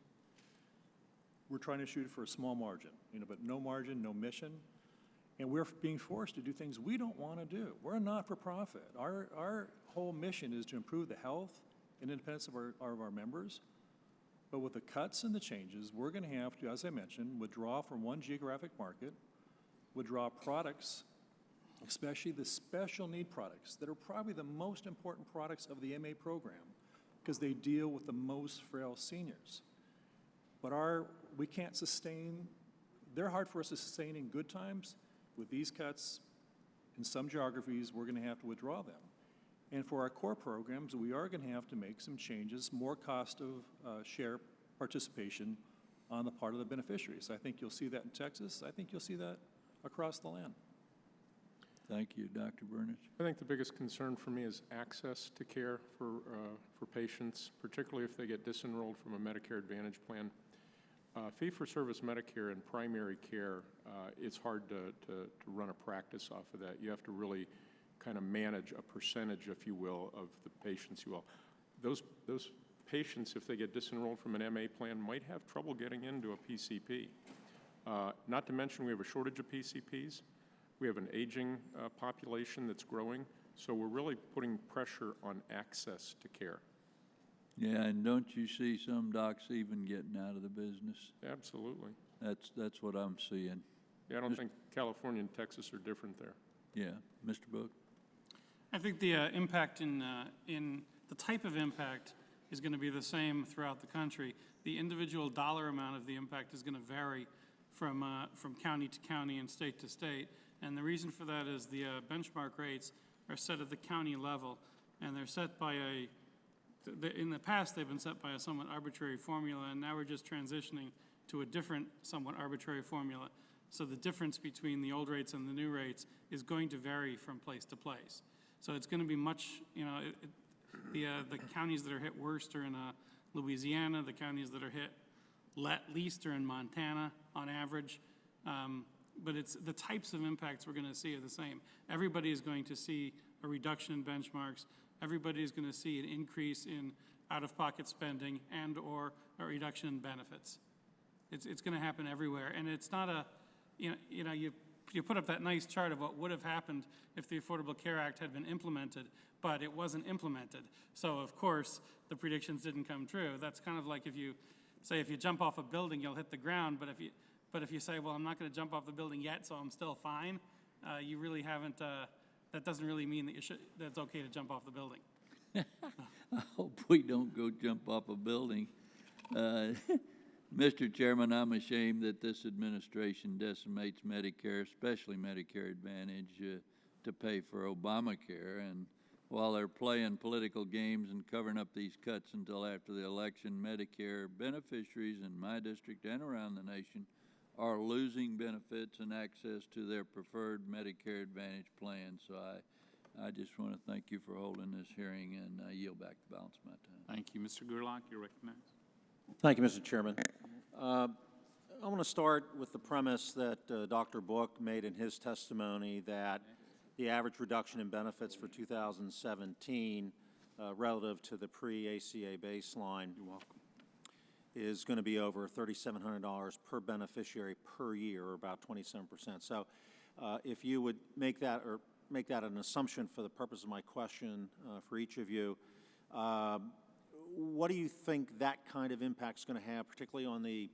We're trying to shoot for a small margin, but no margin, no mission. And we're being forced to do things we don't want to do. We're a not-for-profit. Our whole mission is to improve the health and independence of our members. But with the cuts and the changes, we're going to have to, as I mentioned, withdraw from one geographic market, withdraw products, especially the special need products that are probably the most important products of the MA program because they deal with the most frail seniors. But we can't sustain, they're hard for us to sustain in good times. With these cuts, in some geographies, we're going to have to withdraw them. And for our core programs, we are going to have to make some changes, more cost of share participation on the part of the beneficiaries. I think you'll see that in Texas. I think you'll see that across the land. Thank you, Dr. Burnich. I think the biggest concern for me is access to care for patients, particularly if they get disenrolled from a Medicare Advantage plan. Fee-for-service Medicare and primary care, it's hard to run a practice off of that. You have to really kind of manage a percentage, if you will, of the patients you will. Those patients, if they get disenrolled from an MA plan, might have trouble getting into a PCP. Not to mention we have a shortage of PCPs. We have an aging population that's growing, so we're really putting pressure on access to care. Yeah, and don't you see some docs even getting out of the business? Absolutely. That's what I'm seeing. Yeah, I don't think California and Texas are different there. Yeah, Mr. Book? I think the impact in the type of impact is going to be the same throughout the country. The individual dollar amount of the impact is going to vary from county to county and state to state. And the reason for that is the benchmark rates are set at the county level, and they're set by in the past they've been set by a somewhat arbitrary formula, and now we're just transitioning to a different somewhat arbitrary formula. So the difference between the old rates and the new rates is going to vary from place to place. So it's going to be much, the counties that are hit worst are in Louisiana. The counties that are hit least are in Montana on average. But it's the types of impacts we're going to see are the same. Everybody is going to see a reduction in benchmarks. Everybody is going to see an increase in out-of-pocket spending and or a reduction in benefits. It's going to happen everywhere. And it's not you put up that nice chart of what would have happened if the Affordable Care Act had been implemented, but it wasn't implemented. So, of course, the predictions didn't come true. That's kind of like if you jump off a building, you'll hit the ground, but if you say, well, I'm not going to jump off the building yet, so I'm still fine, you really haven't, that doesn't really mean that that it's okay to jump off the building. I hope we don't go jump off a building. Mr. Chairman, I'm ashamed that this administration decimates Medicare, especially Medicare Advantage, to pay for Obamacare. And while they're playing political games and covering up these cuts until after the election, Medicare beneficiaries in my district and around the nation are losing benefits and access to their preferred Medicare Advantage plan. So I just want to thank you for holding this hearing, and I yield back the balance of my time. Thank you. Mr. Gerlach, you're recognized. Thank you, Mr. Chairman. I want to start with the premise that Dr. Book made in his testimony that the average reduction in benefits for 2017 relative to the pre-ACA baseline is going to be over $3,700 per beneficiary per year, or about 27%. So if you would make that an assumption for the purpose of my question for each of you, what do you think that kind of impact is going to have, particularly on the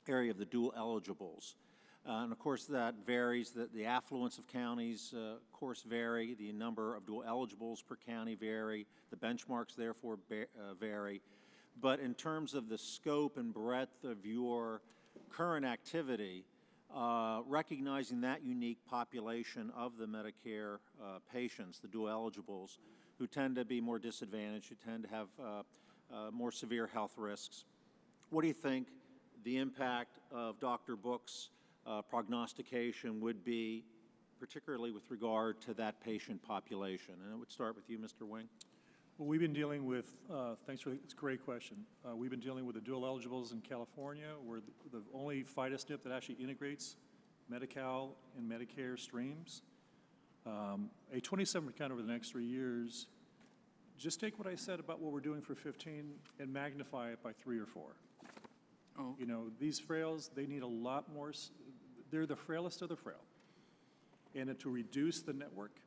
area of the dual eligibles? And of course, that varies. The affluence of counties, of course, vary. The number of dual eligibles per county vary. The benchmarks, therefore, vary. But in terms of the scope and breadth of your current activity, recognizing that unique population of the Medicare patients, the dual eligibles, who tend to be more disadvantaged, who tend to have more severe health risks, what do you think the impact of Dr. Book's prognostication would be, particularly with regard to that patient population? And it would start with you, Mr. Wing. Well, we've been dealing with, thanks for, it's a great question. We've been dealing with the dual eligibles in California. We're the only FIDA SNP that actually integrates Medi-Cal and Medicare streams. A 27% over the next 3 years. Just take what I said about what we're doing for 15 and magnify it by 3 or 4. Oh. You know, these frails, they need a lot more, they're the frailest of the frail. And to reduce the network,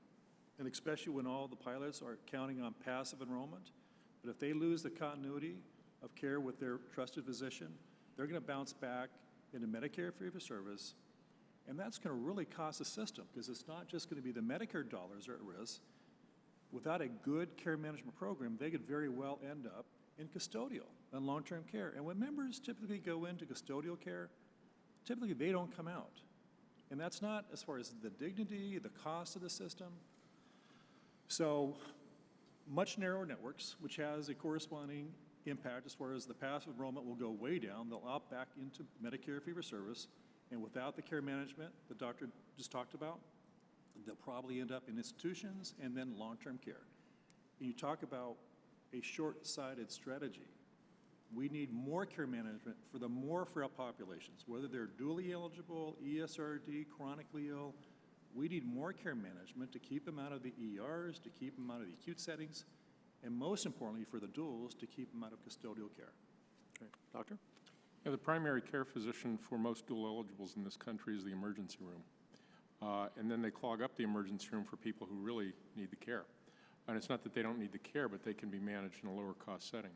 and especially when all the pilots are counting on passive enrollment, but if they lose the continuity of care with their trusted physician, they're going to bounce back into Medicare fee-for-service, and that's going to really cost the system, because it's not just going to be the Medicare dollars are at risk. Without a good care management program, they could very well end up in custodial and long-term care. And when members typically go into custodial care, typically they don't come out. And that's not as far as the dignity, the cost of the system. So much narrower networks, which has a corresponding impact as far as the passive enrollment will go way down. They'll opt back into Medicare fee-for-service. And without the care management the doctor just talked about, they'll probably end up in institutions and then long-term care. And you talk about a short-sighted strategy. We need more care management for the more frail populations, whether they're dually eligible, ESRD, chronically ill. We need more care management to keep them out of the ERs, to keep them out of the acute settings, and most importantly for the duals, to keep them out of custodial care. Okay. Doctor? Yeah, the primary care physician for most dual eligibles in this country is the emergency room. And then they clog up the emergency room for people who really need the care. And it's not that they don't need the care, but they can be managed in a lower cost setting.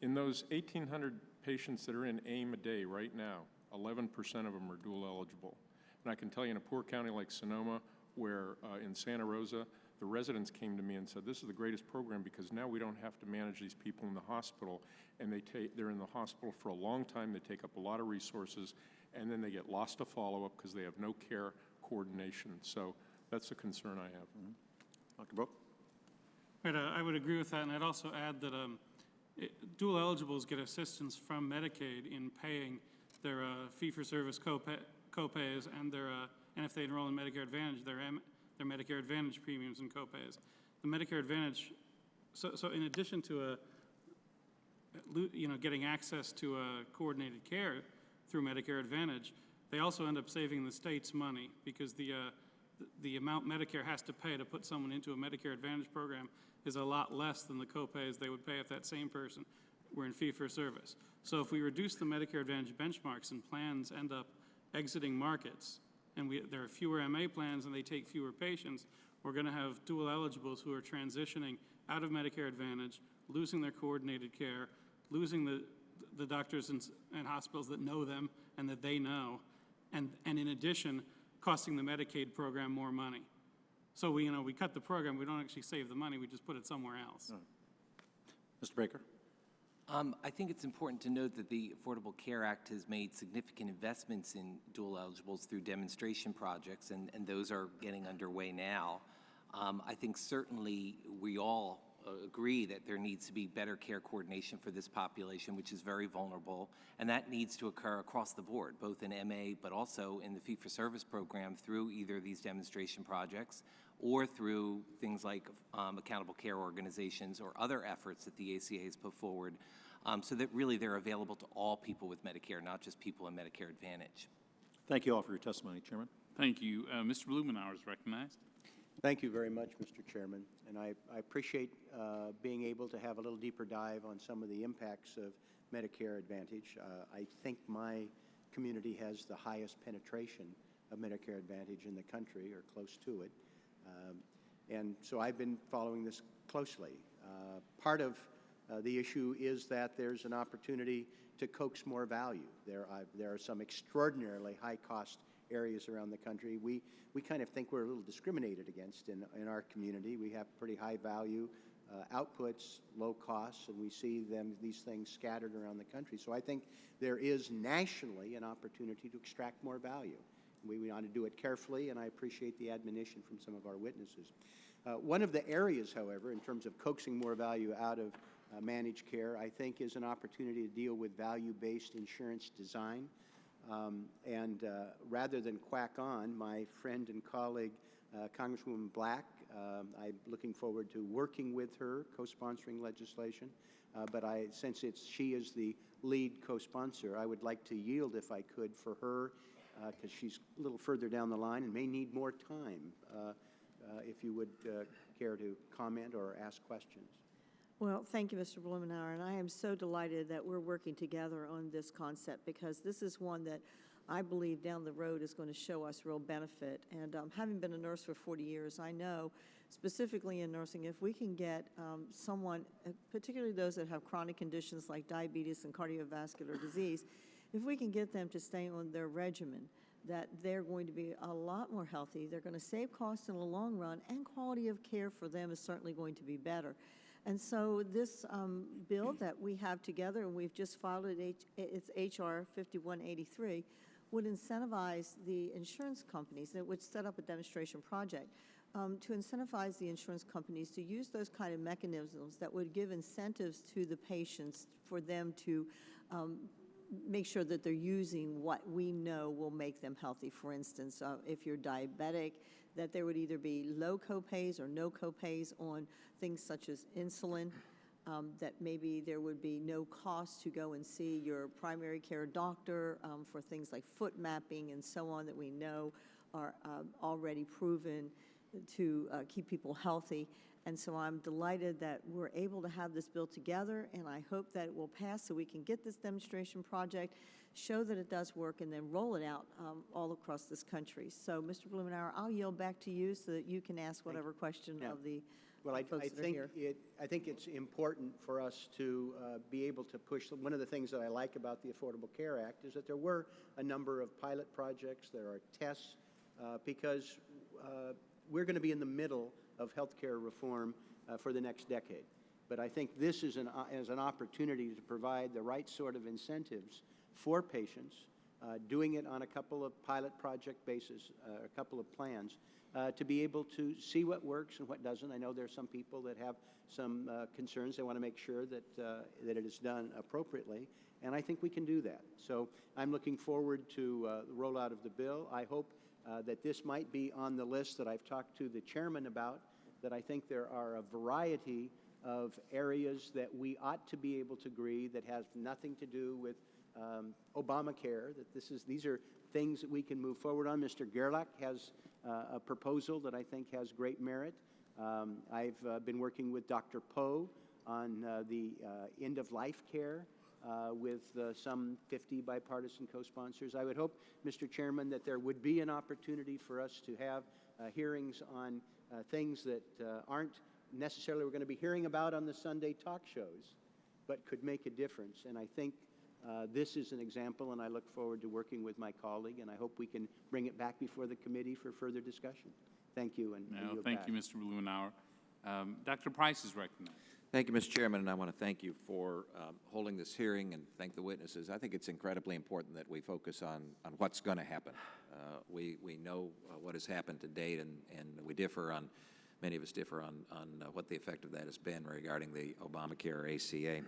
In those 1,800 patients that are in AIM a day right now, 11% of them are dual eligible. And I can tell you in a poor county like Sonoma, where in Santa Rosa, the residents came to me and said, this is the greatest program because now we don't have to manage these people in the hospital, and they're in the hospital for a long time, they take up a lot of resources, and then they get lost to follow-up because they have no care coordination. So that's a concern I have. Dr. Book? Right, I would agree with that, and I'd also add that dual eligibles get assistance from Medicaid in paying their fee-for-service copays and and if they enroll in Medicare Advantage, their Medicare Advantage premiums and copays. The Medicare Advantage, so in addition to getting access to coordinated care through Medicare Advantage, they also end up saving the state's money because the amount Medicare has to pay to put someone into a Medicare Advantage program is a lot less than the copays they would pay if that same person were in fee-for-service. So if we reduce the Medicare Advantage benchmarks and plans end up exiting markets, and there are fewer MA plans and they take fewer patients, we're going to have dual eligibles who are transitioning out of Medicare Advantage, losing their coordinated care, losing the doctors and hospitals that know them and that they know, and in addition, costing the Medicaid program more money. So we cut the program, we don't actually save the money, we just put it somewhere else. Mr. Baker? I think it's important to note that the Affordable Care Act has made significant investments in dual eligibles through demonstration projects, and those are getting underway now. I think certainly we all agree that there needs to be better care coordination for this population, which is very vulnerable, and that needs to occur across the board, both in MA but also in the fee-for-service program through either these demonstration projects or through things like accountable care organizations or other efforts that the ACA has put forward, so that really they're available to all people with Medicare, not just people in Medicare Advantage. Thank you all for your testimony, Chairman. Thank you. Mr. Blumenauer is recognized. Thank you very much, Mr. Chairman. And I appreciate being able to have a little deeper dive on some of the impacts of Medicare Advantage. I think my community has the highest penetration of Medicare Advantage in the country, or close to it. And so I've been following this closely. Part of the issue is that there's an opportunity to coax more value. There are some extraordinarily high-cost areas around the country. We kind of think we're a little discriminated against in our community. We have pretty high-value outputs, low costs, and we see these things scattered around the country. So I think there is nationally an opportunity to extract more value. We want to do it carefully, and I appreciate the admonition from some of our witnesses. One of the areas, however, in terms of coaxing more value out of managed care, I think is an opportunity to deal with value-based insurance design. Rather than quack on, my friend and colleague, Congresswoman Black, I'm looking forward to working with her, co-sponsoring legislation. But since she is the lead co-sponsor, I would like to yield, if I could, for her, because she's a little further down the line and may need more time, if you would care to comment or ask questions. Well, thank you, Mr. Blumenauer, and I am so delighted that we're working together on this concept, because this is one that I believe down the road is going to show us real benefit. And having been a nurse for 40 years, I know specifically in nursing, if we can get someone, particularly those that have chronic conditions like diabetes and cardiovascular disease, if we can get them to stay on their regimen, that they're going to be a lot more healthy, they're going to save costs in the long run, and quality of care for them is certainly going to be better. And so this bill that we have together, and we've just filed it, it's H.R. 5183, would incentivize the insurance companies, that would set up a demonstration project, to incentivize the insurance companies to use those kind of mechanisms that would give incentives to the patients for them to make sure that they're using what we know will make them healthy. For instance, if you're diabetic, that there would either be low copays or no copays on things such as insulin. that maybe there would be no cost to go and see your primary care doctor for things like foot mapping and so on that we know are already proven to keep people healthy. And so I'm delighted that we're able to have this bill together, and I hope that it will pass so we can get this demonstration project, show that it does work, and then roll it out all across this country. So, Mr. Blumenauer, I'll yield back to you so that you can ask whatever question of the folks that are here. I think it's important for us to be able to push. One of the things that I like about the Affordable Care Act is that there were a number of pilot projects, there are tests, because we're going to be in the middle of healthcare reform for the next decade. But I think this is an opportunity to provide the right sort of incentives for patients, doing it on a couple of pilot project basis, a couple of plans, to be able to see what works and what doesn't. I know there are some people that have some concerns. They want to make sure that it is done appropriately, and I think we can do that. So I'm looking forward to the rollout of the bill. I hope that this might be on the list that I've talked to the chairman about, that I think there are a variety of areas that we ought to be able to agree that has nothing to do with Obamacare, that these are things that we can move forward on. Mr. Gerlach has a proposal that I think has great merit. I've been working with Dr. Poe on the end-of-life care with some 50 bipartisan co-sponsors. I would hope, Mr. Chairman, that there would be an opportunity for us to have hearings on things that aren't necessarily we're going to be hearing about on the Sunday talk shows, but could make a difference. And I think this is an example, and I look forward to working with my colleague, and I hope we can bring it back before the committee for further discussion. Thank you. And thank you, Mr. Blumenauer. Dr. Price is recognized. Thank you, Mr. Chairman, and I want to thank you for holding this hearing and thank the witnesses. I think it's incredibly important that we focus on what's going to happen. We know what has happened to date, and many of us differ on what the effect of that has been regarding the Obamacare or ACA.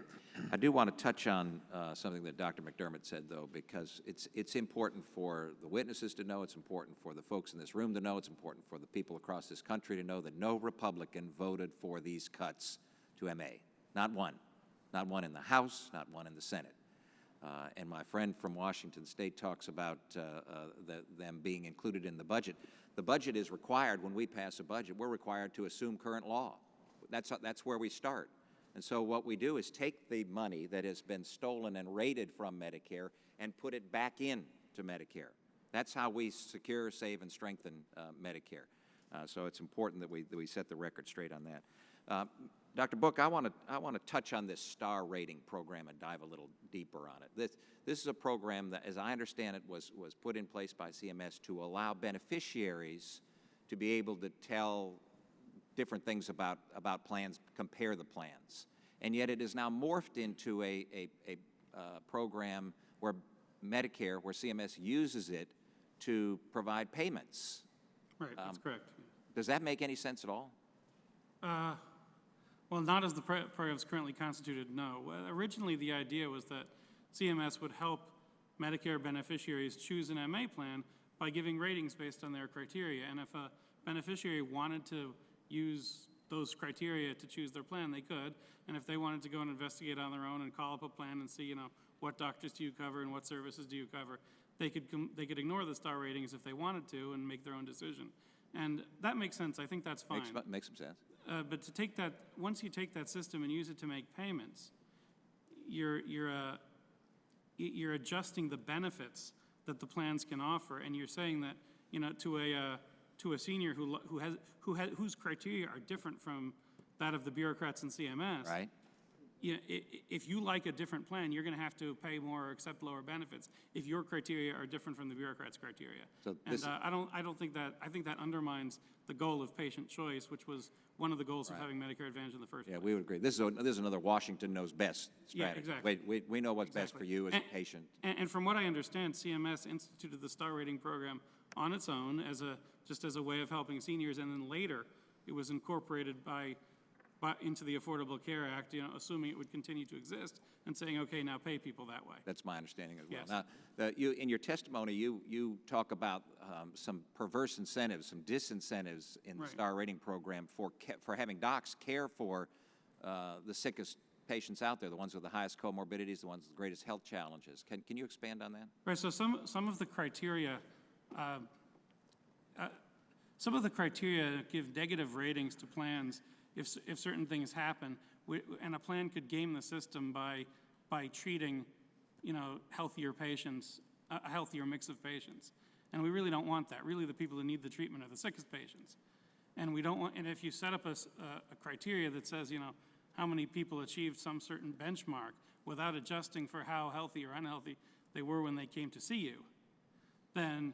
I do want to touch on something that Dr. McDermott said, though, because it's important for the witnesses to know, it's important for the folks in this room to know, it's important for the people across this country to know that no Republican voted for these cuts to MA. Not one. Not one in the House, not one in the Senate. And my friend from Washington State talks about them being included in the budget. The budget is required. When we pass a budget, we're required to assume current law. That's where we start. And so what we do is take the money that has been stolen and raided from Medicare and put it back into Medicare. That's how we secure, save, and strengthen Medicare. So it's important that we set the record straight on that. Dr. Book, I want to touch on this star rating program and dive a little deeper on it. This is a program that, as I understand it, was put in place by CMS to allow beneficiaries to be able to tell different things about plans, compare the plans. And yet it is now morphed into a program where Medicare, where CMS uses it to provide payments. Right, that's correct. Does that make any sense at all? Well, not as the program is currently constituted, no. Well, originally, the idea was that CMS would help Medicare beneficiaries choose an MA plan by giving ratings based on their criteria. And if a beneficiary wanted to use those criteria to choose their plan, they could. And if they wanted to go and investigate on their own and call up a plan and see, what doctors do you cover and what services do you cover, they could ignore the star ratings if they wanted to and make their own decision. And that makes sense. I think that's fine. Makes some sense. But to take that, once you take that system and use it to make payments, you're adjusting the benefits that the plans can offer, and you're saying that to a senior whose criteria are different from that of the bureaucrats in CMS. Right. If you like a different plan, you're going to have to pay more or accept lower benefits if your criteria are different from the bureaucrats' criteria. So I don't think that. I think that undermines the goal of patient choice, which was one of the goals of having Medicare Advantage in the first place. Yeah, we would agree. This is another Washington knows best strategy. Yeah, exactly. We know what's best for you as a patient. And from what I understand, CMS instituted the star rating program on its own just as a way of helping seniors, and then later it was incorporated into the Affordable Care Act, assuming it would continue to exist, and saying, okay, now pay people that way. That's my understanding as well. Yes. Now, in your testimony, you talk about some perverse incentives, some disincentives in the star rating program for having docs care for the sickest patients out there, the ones with the highest comorbidities, the ones with the greatest health challenges. Can you expand on that? Right, so some of the criteria, give negative ratings to plans if certain things happen, and a plan could game the system by treating, healthier patients, a healthier mix of patients. And we really don't want that. Really, the people who need the treatment are the sickest patients. And we don't want, and if you set up a criteria that says, how many people achieved some certain benchmark without adjusting for how healthy or unhealthy they were when they came to see you, then,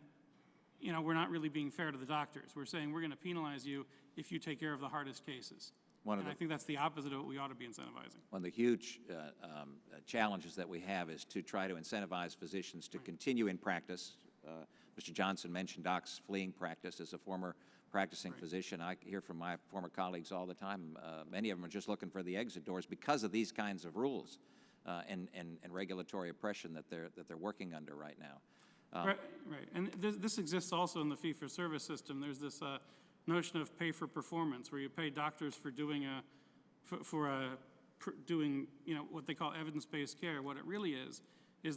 we're not really being fair to the doctors. We're saying we're going to penalize you if you take care of the hardest cases. I think that's the opposite of what we ought to be incentivizing. One of the huge challenges that we have is to try to incentivize physicians to continue in practice. Mr. Johnson mentioned docs fleeing practice. As a former practicing physician, I hear from my former colleagues all the time. Many of them are just looking for the exit doors because of these kinds of rules and regulatory oppression that they're working under right now. Right. And this exists also in the fee-for-service system. There's this notion of pay for performance, where you pay doctors for doing what they call evidence-based care. What it really is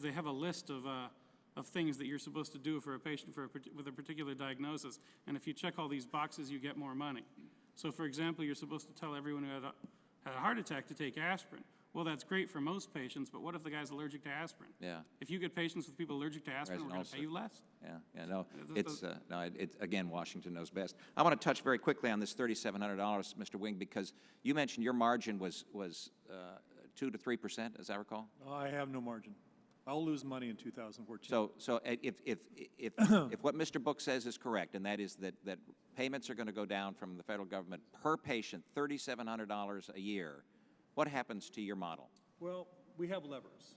they have a list of things that you're supposed to do for a patient with a particular diagnosis. And if you check all these boxes, you get more money. So, for example, you're supposed to tell everyone who had a heart attack to take aspirin. Well, that's great for most patients, but what if the guy's allergic to aspirin? Yeah. If you get patients with people allergic to aspirin, we're going to pay you less. It's again, Washington knows best. I want to touch very quickly on this $3,700, Mr. Wing, because you mentioned your margin was 2 to 3%, as I recall. I have no margin. I'll lose money in 2014. So if what Mr. Book says is correct, and that is that payments are going to go down from the federal government per patient, $3,700 a year, what happens to your model? Well, we have levers.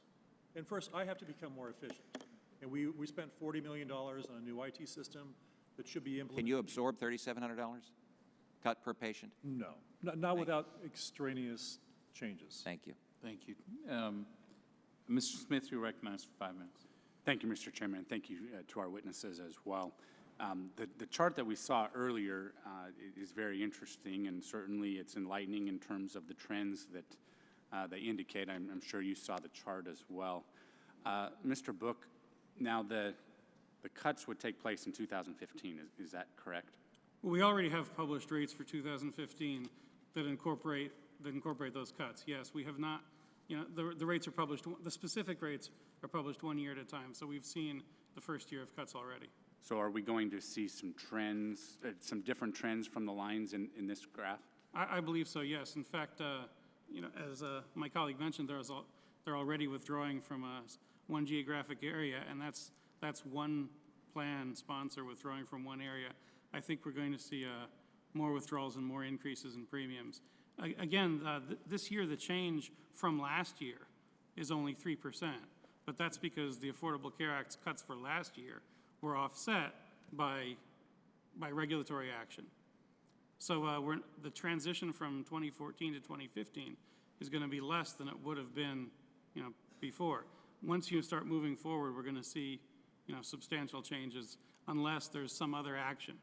And first, I have to become more efficient. And we spent $40 million on a new IT system that should be implemented. Can you absorb $3,700 cut per patient? No, not without extraneous changes. Thank you. Thank you. Mr. Smith, you're recognized for 5 minutes. Thank you, Mr. Chairman, and thank you to our witnesses as well. The chart that we saw earlier is very interesting, and certainly it's enlightening in terms of the trends that they indicate. I'm sure you saw the chart as well. Mr. Book, now the cuts would take place in 2015. Is that correct? Well, we already have published rates for 2015 that incorporate those cuts. Yes, we have not. The rates are published. The specific rates are published 1 year at a time. So we've seen the first year of cuts already. So are we going to see some trends, some different trends from the lines in this graph? I believe so, yes. In fact, as my colleague mentioned, they're already withdrawing from one geographic area, and that's one plan sponsor withdrawing from one area. I think we're going to see more withdrawals and more increases in premiums. Again, this year, the change from last year is only 3%, but that's because the Affordable Care Act's cuts for last year were offset by regulatory action. So the transition from 2014 to 2015 is going to be less than it would have been, before. Once you start moving forward, we're going to see, substantial changes, unless there's some other action,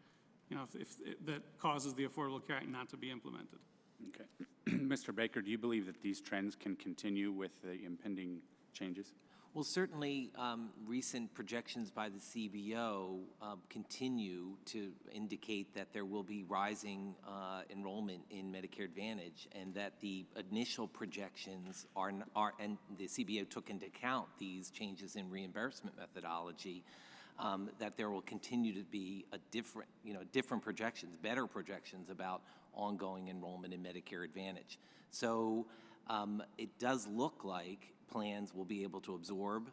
that causes the Affordable Care Act not to be implemented. Okay. Mr. Baker, do you believe that these trends can continue with the impending changes? Well, certainly recent projections by the CBO continue to indicate that there will be rising enrollment in Medicare Advantage, and that the initial projections are and the CBO took into account these changes in reimbursement methodology, that there will continue to be different projections, better projections about ongoing enrollment in Medicare Advantage. So it does look like plans will be able to absorb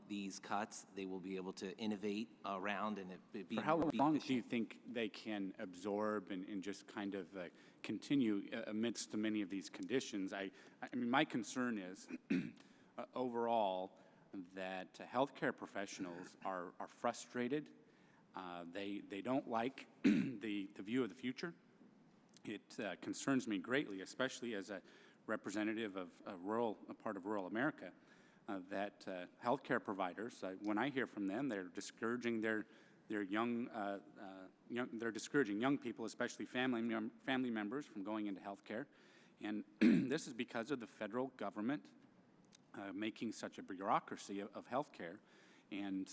these cuts. They will be able to innovate around and be. For how long do you think they can absorb and just kind of continue amidst the many of these conditions? I mean, my concern is overall that healthcare professionals are frustrated. They don't like the view of the future. It concerns me greatly, especially as a representative of a part of rural America, that healthcare providers, when I hear from them, they're discouraging they're discouraging young people, especially family members, from going into healthcare. And this is because of the federal government making such a bureaucracy of healthcare. And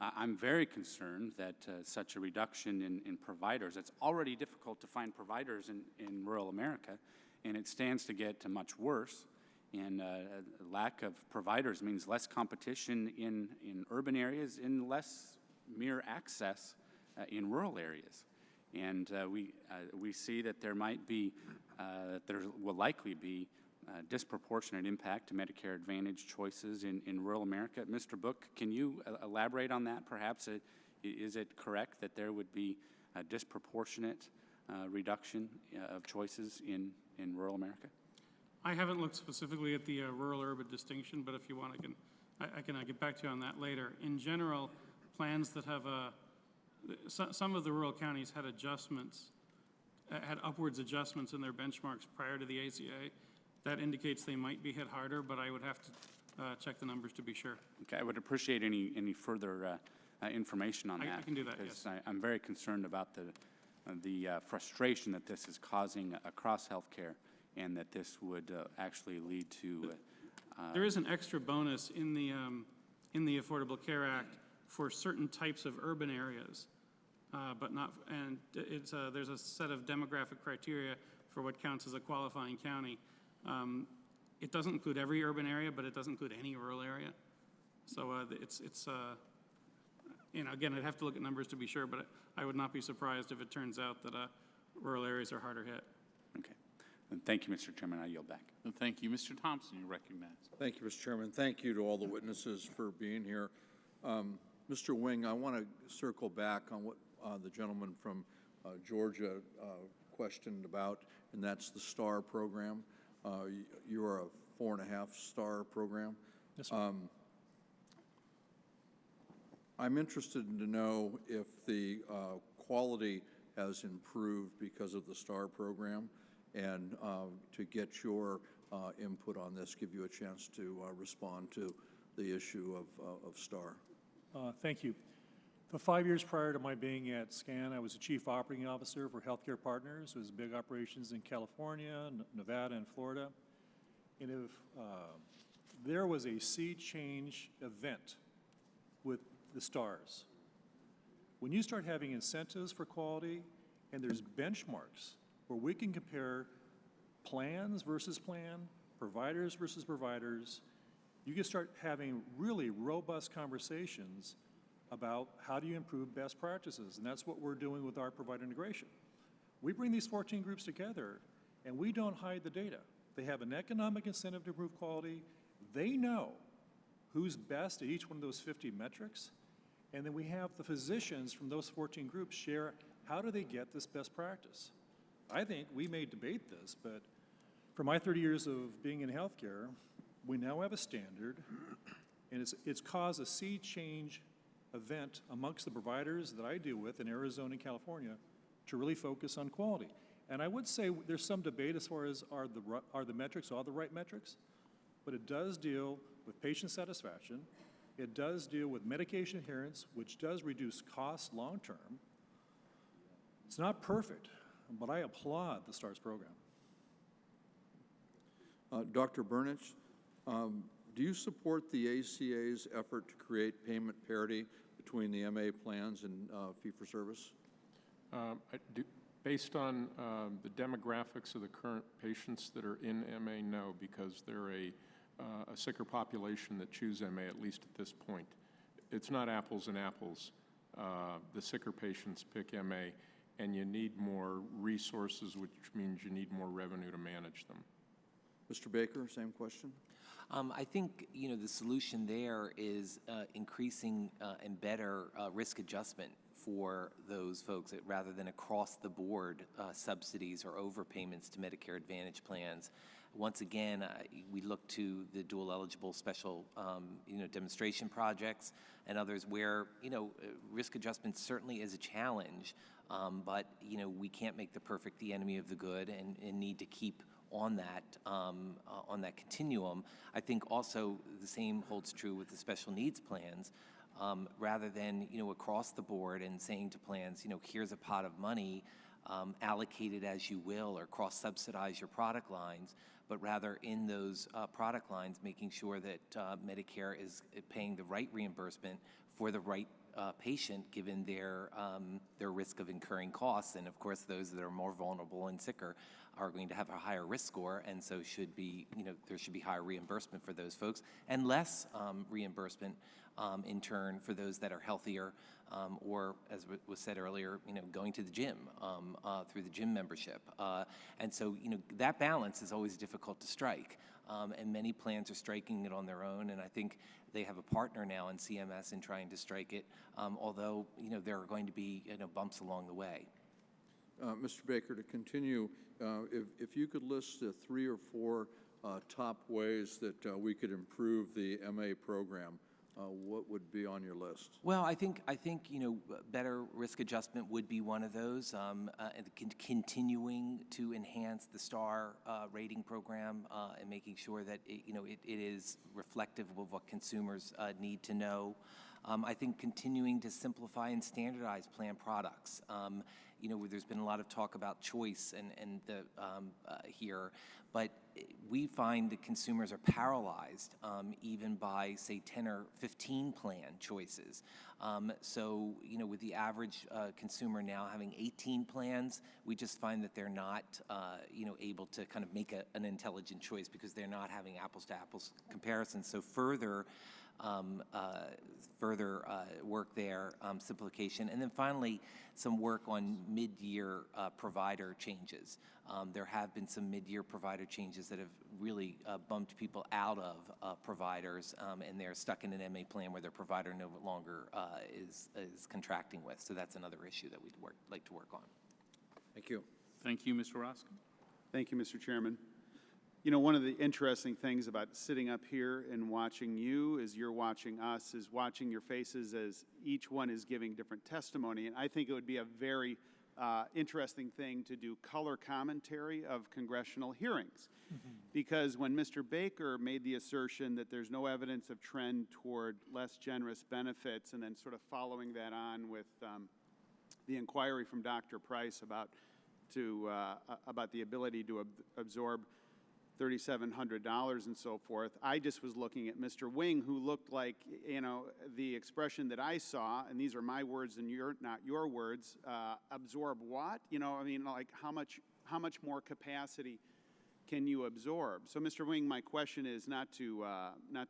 I'm very concerned that such a reduction in providers, it's already difficult to find providers in rural America, and it stands to get much worse. And lack of providers means less competition in urban areas and less mere access in rural areas. And we see that there might be, there will likely be disproportionate impact to Medicare Advantage choices in rural America. Mr. Book, can you elaborate on that? Perhaps is it correct that there would be a disproportionate reduction of choices in rural America? I haven't looked specifically at the rural-urban distinction, but if you want, I can get back to you on that later. In general, plans that have some of the rural counties had adjustments, had upwards adjustments in their benchmarks prior to the ACA. That indicates they might be hit harder, but I would have to check the numbers to be sure. Okay, I would appreciate any further information on that. I can do that, yes. Because I'm very concerned about the frustration that this is causing across healthcare, and that this would actually lead to. There is an extra bonus in the Affordable Care Act for certain types of urban areas, but not. And it's there's a set of demographic criteria for what counts as a qualifying county. It doesn't include every urban area, but it doesn't include any rural area. So it's you know, again, I'd have to look at numbers to be sure, but I would not be surprised if it turns out that rural areas are harder hit. Okay. And thank you, Mr. Chairman. I yield back. And thank you. Mr. Thompson, you recognize. Thank you, Mr. Chairman. Thank you to all the witnesses for being here. Mr. Wing, I want to circle back on what the gentleman from Georgia questioned about, and that's the STAR program. You are a 4.5-star program. Yes, sir. I'm interested to know if the quality has improved because of the STAR program, and to get your input on this, give you a chance to respond to the issue of STAR. Thank you. For 5 years prior to my being at SCAN, I was the Chief Operating Officer for Healthcare Partners. It was big operations in California, Nevada, and Florida. And if there was a sea change event with the STARS, when you start having incentives for quality and there's benchmarks where we can compare plans versus plan, providers versus providers, you can start having really robust conversations about how do you improve best practices, and that's what we're doing with our provider integration. We bring these 14 groups together, and we don't hide the data. They have an economic incentive to improve quality. They know who's best at each one of those 50 metrics, and then we have the physicians from those 14 groups share how do they get this best practice. I think we may debate this, but for my 30 years of being in healthcare, we now have a standard, and it's caused a sea change event amongst the providers that I deal with in Arizona and California to really focus on quality. And I would say there's some debate as far as are the metrics all the right metrics, but it does deal with patient satisfaction. It does deal with medication adherence, which does reduce costs long term. It's not perfect, but I applaud the STARS program. Dr. Burnich, do you support the ACA's effort to create payment parity between the MA plans and fee-for-service? Based on the demographics of the current patients that are in MA, no, because they're a sicker population that choose MA, at least at this point. It's not apples and apples. The sicker patients pick MA, and you need more resources, which means you need more revenue to manage them. Mr. Baker, same question. I think, you know, the solution there is increasing and better risk adjustment for those folks rather than across-the-board subsidies or overpayments to Medicare Advantage plans. Once again, we look to the dual-eligible special, demonstration projects and others where, risk adjustment certainly is a challenge, but, we can't make the perfect the enemy of the good and need to keep on that continuum. I think also the same holds true with the special needs plans. Rather than across the board and saying to plans, here's a pot of money, allocate it as you will or cross-subsidize your product lines, but rather in those product lines, making sure that Medicare is paying the right reimbursement for the right patient, given their risk of incurring costs. And of course, those that are more vulnerable and sicker are going to have a higher risk score, and so should be, there should be higher reimbursement for those folks, and less reimbursement in turn for those that are healthier, or as was said earlier, going to the gym through the gym membership. And so, that balance is always difficult to strike. And many plans are striking it on their own, and I think they have a partner now in CMS in trying to strike it, although, there are going to be, bumps along the way. Mr. Baker, to continue, if you could list 3 or 4 top ways that we could improve the MA program, what would be on your list? Well, I think better risk adjustment would be one of those. Continuing to enhance the STAR rating program and making sure that it is reflective of what consumers need to know. I think continuing to simplify and standardize plan products. There's been a lot of talk about choice and the here, but we find that consumers are paralyzed even by, say, 10 or 15 plan choices. So, with the average consumer now having 18 plans, we just find that they're not, able to kind of make an intelligent choice because they're not having apples-to-apples comparisons. So further work there, simplification, and then finally some work on mid-year provider changes. There have been some mid-year provider changes that have really bumped people out of providers, and they're stuck in an MA plan where their provider no longer is contracting with. So that's another issue that we'd like to work on. Thank you. Thank you, Mr. Roscoe. Thank you, Mr. Chairman. One of the interesting things about sitting up here and watching you as you're watching us is watching your faces as each one is giving different testimony. And I think it would be a very interesting thing to do color commentary of congressional hearings. Because when Mr. Baker made the assertion that there's no evidence of trend toward less generous benefits, and then sort of following that on with the inquiry from Dr. Price about the ability to absorb $3,700 and so forth, I just was looking at Mr. Wing, who looked like, the expression that I saw, and these are my words and not your words, absorb what? Like how much more capacity can you absorb? So, Mr. Wing, my question is not to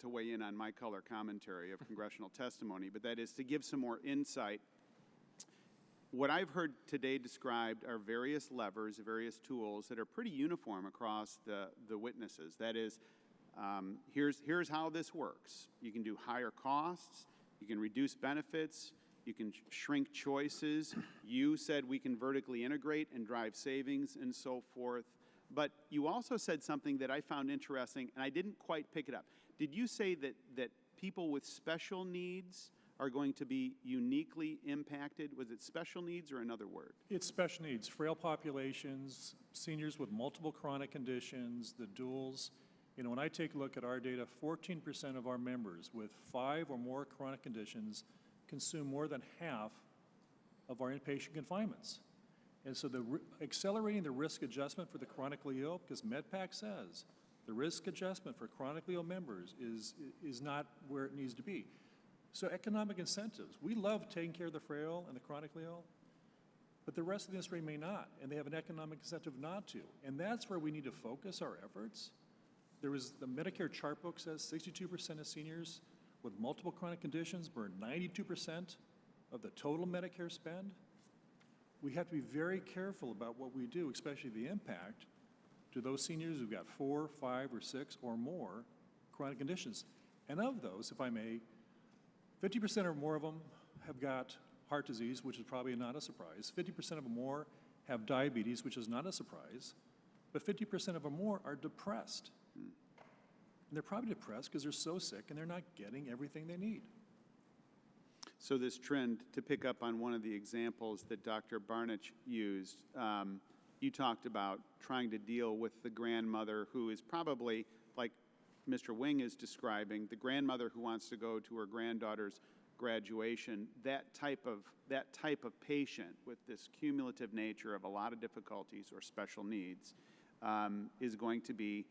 weigh in on my color commentary of congressional testimony, but that is to give some more insight. What I've heard today described are various levers, various tools that are pretty uniform across the witnesses. That is, here's how this works. You can do higher costs, you can reduce benefits, you can shrink choices. You said we can vertically integrate and drive savings and so forth. But you also said something that I found interesting, and I didn't quite pick it up. Did you say that people with special needs are going to be uniquely impacted? Was it special needs or another word? It's special needs, frail populations, seniors with multiple chronic conditions, the duals. When I take a look at our data, 14% of our members with 5 or more chronic conditions consume more than half of our inpatient confinements. And so accelerating the risk adjustment for the chronically ill, because MedPAC says the risk adjustment for chronically ill members is not where it needs to be. So economic incentives. We love taking care of the frail and the chronically ill, but the rest of the industry may not, and they have an economic incentive not to. And that's where we need to focus our efforts. The Medicare chart book says 62% of seniors with multiple chronic conditions burn 92% of the total Medicare spend. We have to be very careful about what we do, especially the impact to those seniors who've got 4, 5, or 6 or more chronic conditions. And of those, if I may, 50% or more of them have got heart disease, which is probably not a surprise. 50% of them more have diabetes, which is not a surprise. But 50% of them more are depressed. And they're probably depressed because they're so sick and they're not getting everything they need. So this trend, to pick up on one of the examples that Dr. Barnich used, you talked about trying to deal with the grandmother who is probably, like Mr. Wing is describing, the grandmother who wants to go to her granddaughter's graduation, that type of patient with this cumulative nature of a lot of difficulties or special needs is going to be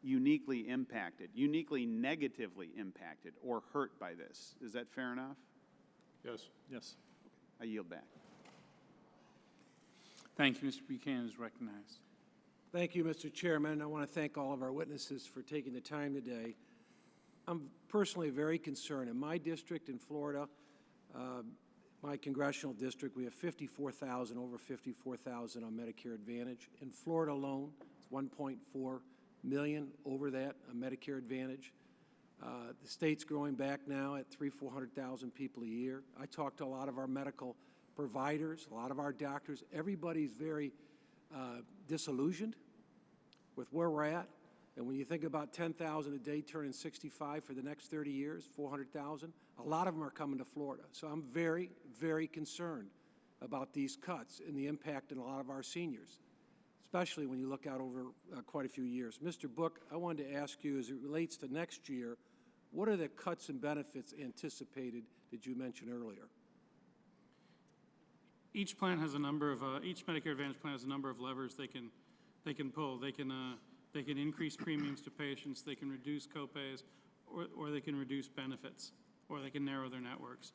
uniquely impacted, uniquely negatively impacted or hurt by this. Is that fair enough? Yes. Yes. I yield back. Thank you. Mr. Buchanan is recognized. Thank you, Mr. Chairman. I want to thank all of our witnesses for taking the time today. I'm personally very concerned. In my district in Florida, my congressional district, we have 54,000, over 54,000 on Medicare Advantage. In Florida alone, it's 1.4 million over that on Medicare Advantage. The state's growing back now at 400,000 people a year. I talk to a lot of our medical providers, a lot of our doctors. Everybody's very disillusioned with where we're at. And when you think about 10,000 a day turning 65 for the next 30 years, 400,000, a lot of them are coming to Florida. So I'm very, very concerned about these cuts and the impact on a lot of our seniors, especially when you look out over quite a few years. Mr. Book, I wanted to ask you, as it relates to next year, what are the cuts and benefits anticipated that you mentioned earlier? Each plan has a number of, each Medicare Advantage plan has a number of levers they can pull. They can increase premiums to patients, they can reduce copays, or they can reduce benefits, or they can narrow their networks.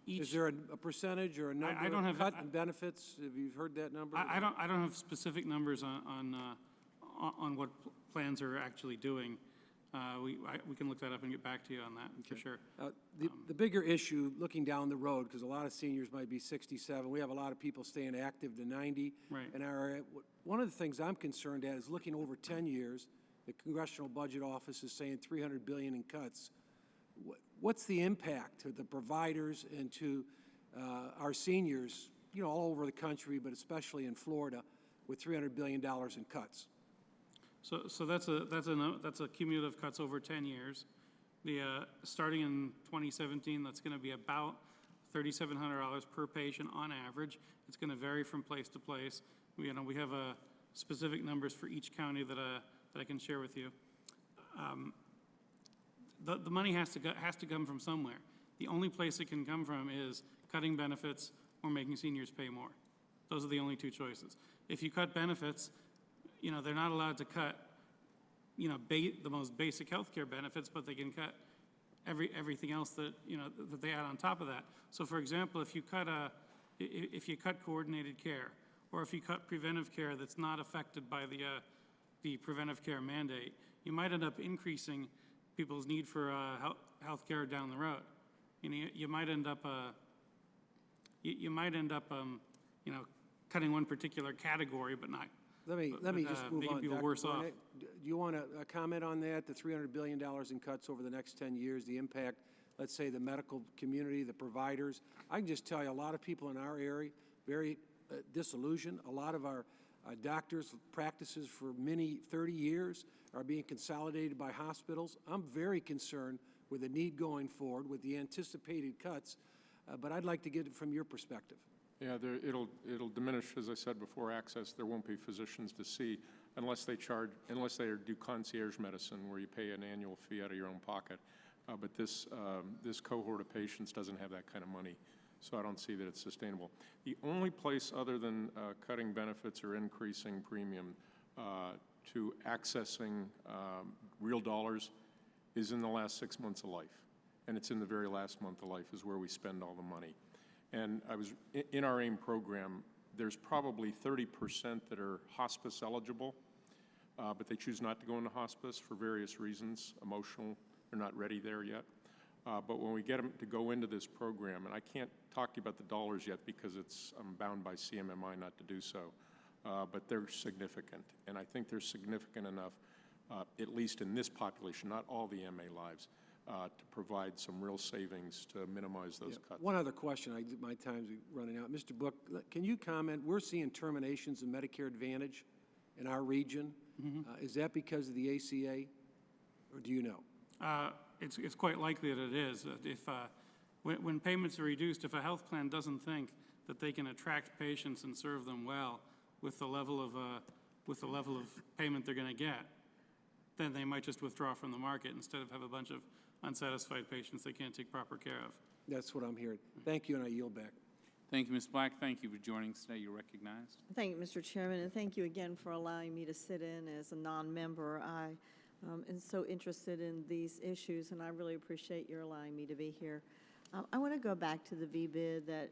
Is there a percentage or a number I don't of have, cut in benefits? Have you heard that number? I don't have specific numbers on what plans are actually doing. We can look that up and get back to you on that, for sure. The bigger issue, looking down the road, because a lot of seniors might be 67, we have a lot of people staying active to 90 in our area. One of the things I'm concerned at is looking over 10 years, the Congressional Budget Office is saying $300 billion in cuts. What's the impact to the providers and to our seniors, you know, all over the country, but especially in Florida, with $300 billion in cuts? So that's a cumulative cuts over 10 years. Starting in 2017, that's going to be about $3,700 per patient on average. It's going to vary from place to place. We have specific numbers for each county that I can share with you. The money has to come from somewhere. The only place it can come from is cutting benefits or making seniors pay more. Those are the only two choices. If you cut benefits, you know, they're not allowed to cut, you know, the most basic health care benefits, but they can cut everything else that, you know, that they add on top of that. So, for example, if you cut coordinated care, or if you cut preventive care that's not affected by the preventive care mandate, you might end up increasing people's need for health care down the road. You know, you might end up you know, cutting one particular category, but not. Let me just move on. People Dr. worse off. Burnett, do you want to comment on that, the $300 billion in cuts over the next 10 years, the impact, let's say, the medical community, the providers? I can just tell you a lot of people in our area, very disillusioned. A lot of our doctors' practices for 30 years are being consolidated by hospitals. I'm very concerned with the need going forward with the anticipated cuts, but I'd like to get it from your perspective. Yeah, it'll diminish, as I said before, access. There won't be physicians to see unless they do concierge medicine, where you pay an annual fee out of your own pocket. But this cohort of patients doesn't have that kind of money, so I don't see that it's sustainable. The only place other than cutting benefits or increasing premium to accessing real dollars is in the last 6 months of life, and it's in the very last month of life is where we spend all the money. And I was in our AIM program, there's probably 30% that are hospice eligible, but they choose not to go into hospice for various reasons, emotional, they're not ready there yet. But when we get them to go into this program, and I can't talk to you about the dollars yet because I'm bound by CMMI not to do so, but they're significant. And I think they're significant enough, at least in this population, not all the MA lives, to provide some real savings to minimize those cuts. One other question, my time's running out. Mr. Book, can you comment? We're seeing terminations in Medicare Advantage in our region. Is that because of the ACA, or do you know? It's quite likely that it is. When payments are reduced, if a health plan doesn't think that they can attract patients and serve them well with the level of payment they're going to get, then they might just withdraw from the market instead of have a bunch of unsatisfied patients they can't take proper care of. That's what I'm hearing. Thank you, and I yield back. Thank you, Ms. Black. Thank you for joining us today. You're recognized. Thank you, Mr. Chairman, and thank you again for allowing me to sit in as a non-member. I am so interested in these issues, and I really appreciate your allowing me to be here. I want to go back to the VBID that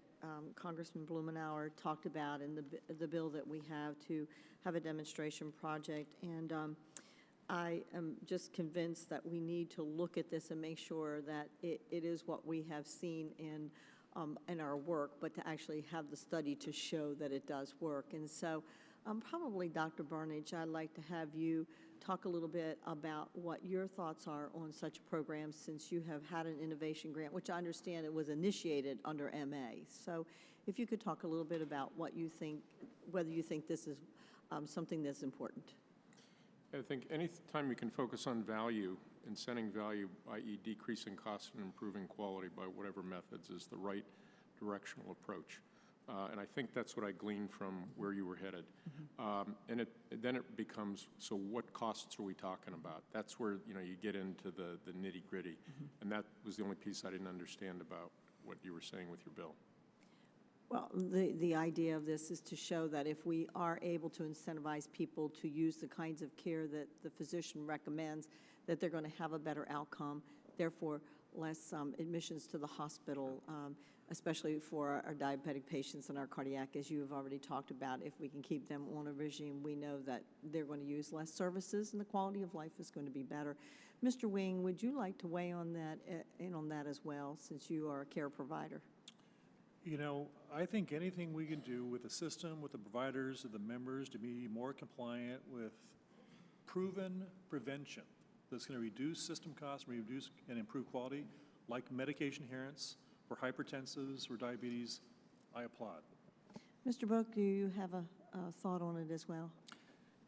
Congressman Blumenauer talked about in the bill that we have to have a demonstration project, and I am just convinced that we need to look at this and make sure that it is what we have seen in our work, but to actually have the study to show that it does work. And so probably, Dr. Burnage, I'd like to have you talk a little bit about what your thoughts are on such a program, since you have had an innovation grant, which I understand it was initiated under MA. So if you could talk a little bit about what you think, whether you think this is something that's important. I think any time we can focus on value, incenting value, i.e. decreasing costs and improving quality by whatever methods, is the right directional approach. And I think that's what I gleaned from where you were headed. And then it becomes, so what costs are we talking about? That's where, you know, you get into the nitty-gritty. And that was the only piece I didn't understand about what you were saying with your bill. Well, the idea of this is to show that if we are able to incentivize people to use the kinds of care that the physician recommends, that they're going to have a better outcome, therefore less admissions to the hospital, especially for our diabetic patients and our cardiac, as you have already talked about. If we can keep them on a regime, we know that they're going to use less services and the quality of life is going to be better. Mr. Wing, would you like to weigh on that as well, since you are a care provider? You know, I think anything we can do with the system, with the providers, and the members to be more compliant with proven prevention that's going to reduce system costs, reduce and improve quality, like medication adherence for hypertensives or diabetes, I applaud. Mr. Book, do you have a thought on it as well?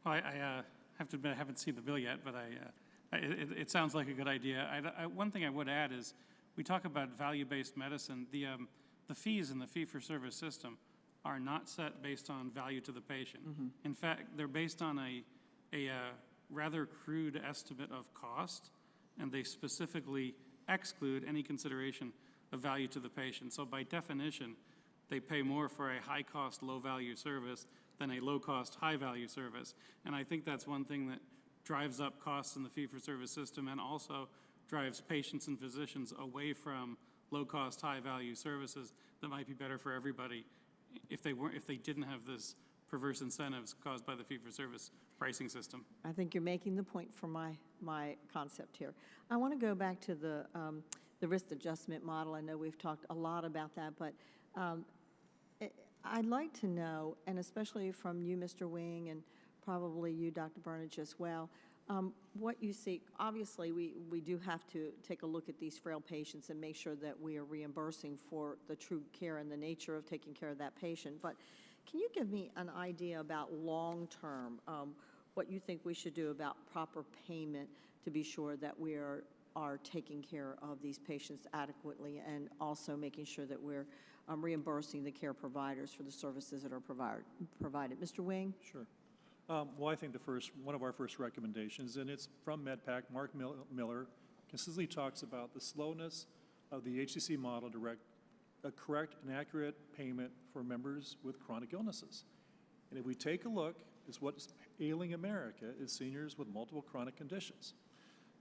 Well, I have to admit I haven't seen the bill yet, but it sounds like a good idea. One thing I would add is we talk about value-based medicine. The fees in the fee-for-service system are not set based on value to the patient. In fact, they're based on a rather crude estimate of cost, and they specifically exclude any consideration of value to the patient. So by definition, they pay more for a high-cost, low-value service than a low-cost, high-value service. And I think that's one thing that drives up costs in the fee-for-service system and also drives patients and physicians away from low-cost, high-value services that might be better for everybody if they didn't have this perverse incentives caused by the fee-for-service pricing system. I think you're making the point for my concept here. I want to go back to the risk adjustment model. I know we've talked a lot about that, but I'd like to know, and especially from you, Mr. Wing, and probably you, Dr. Burnage, as well, what you see. Obviously, we do have to take a look at these frail patients and make sure that we are reimbursing for the true care and the nature of taking care of that patient. But can you give me an idea about long-term, what you think we should do about proper payment to be sure that we are taking care of these patients adequately, and also making sure that we're reimbursing the care providers for the services that are provided? Mr. Wing? Sure. Well, I think one of our first recommendations, and it's from MedPAC, Mark Miller, consistently talks about the slowness of the HCC model to direct a correct and accurate payment for members with chronic illnesses. And if we take a look, it's what's ailing America is seniors with multiple chronic conditions.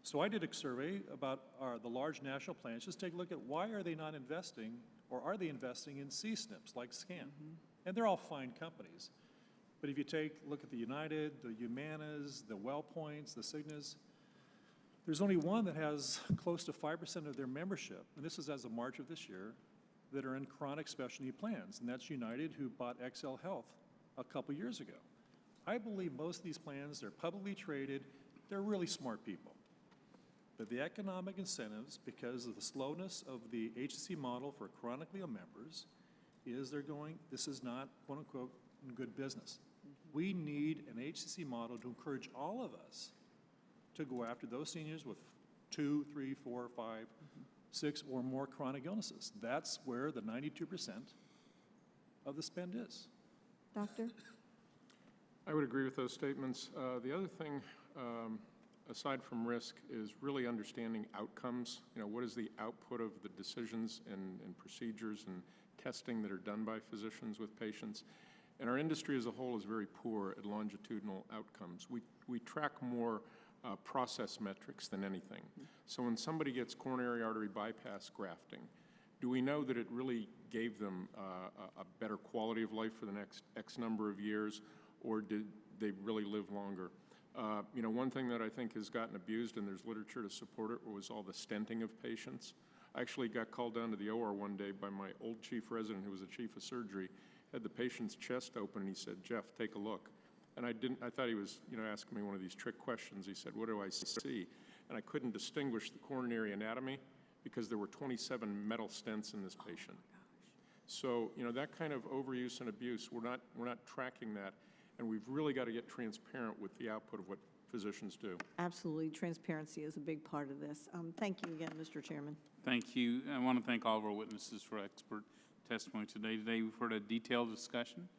So I did a survey about the large national plans. Just take a look at why are they not investing, or are they investing in C-SNPs like SCAN? And they're all fine companies. But if you take a look at the United, the Humanas, the WellPoints, the Cignas, there's only one that has close to 5% of their membership, and this is as of March of this year, that are in chronic specialty plans, and that's United, who bought XL Health a couple years ago. I believe most of these plans, they're publicly traded, they're really smart people. But the economic incentives, because of the slowness of the HCC model for chronically ill members, is this is not, quote unquote, good business. We need an HCC model to encourage all of us to go after those seniors with 2, 3, 4, 5, 6 or more chronic illnesses. That's where the 92% of the spend is. Doctor? I would agree with those statements. The other thing aside from risk, is really understanding outcomes. You know, what is the output of the decisions and procedures and testing that are done by physicians with patients? And our industry as a whole is very poor at longitudinal outcomes. We track more process metrics than anything. So when somebody gets coronary artery bypass grafting, do we know that it really gave them a better quality of life for the next X number of years, or did they really live longer? You know, one thing that I think has gotten abused, and there's literature to support it, was all the stenting of patients. I actually got called down to the OR one day by my old chief resident, who was a chief of surgery, had the patient's chest open, and he said, "Jeff, take a look." And I thought he was, you know, asking me one of these trick questions. He said, "What do I see?" And I couldn't distinguish the coronary anatomy because there were 27 metal stents in this patient. So, you know, that kind of overuse and abuse, we're not tracking that, and we've really got to get transparent with the output of what physicians do. Absolutely. Transparency is a big part of this. Thank you again, Mr. Chairman. Thank you. I want to thank all of our witnesses for expert testimony today. Today, we've heard a detailed discussion,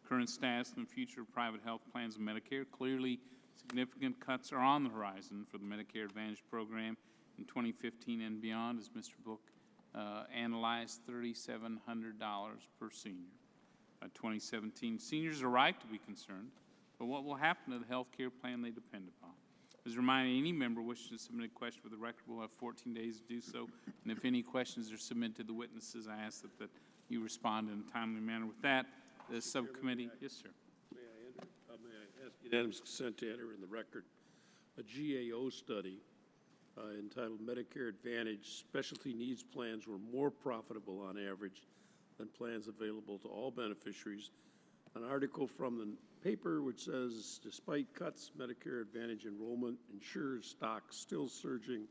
current status and the future of private health plans and Medicare. Clearly, significant cuts are on the horizon for the Medicare Advantage program in 2015 and beyond, as Mr. Book analyzed $3,700 per senior. By 2017, seniors are right to be concerned, but what will happen to the health care plan they depend upon? As a reminder, any member wishing to submit a question for the record will have 14 days to do so, and if any questions are submitted to the witnesses, I ask that you respond in a timely manner. With that, the subcommittee, yes, sir. May I ask unanimous consent to enter in the record a GAO study entitled Medicare Advantage Specialty Needs Plans were more profitable on average than plans available to all beneficiaries. An article from the paper which says, despite cuts, Medicare Advantage enrollment, insurers stocks still surging,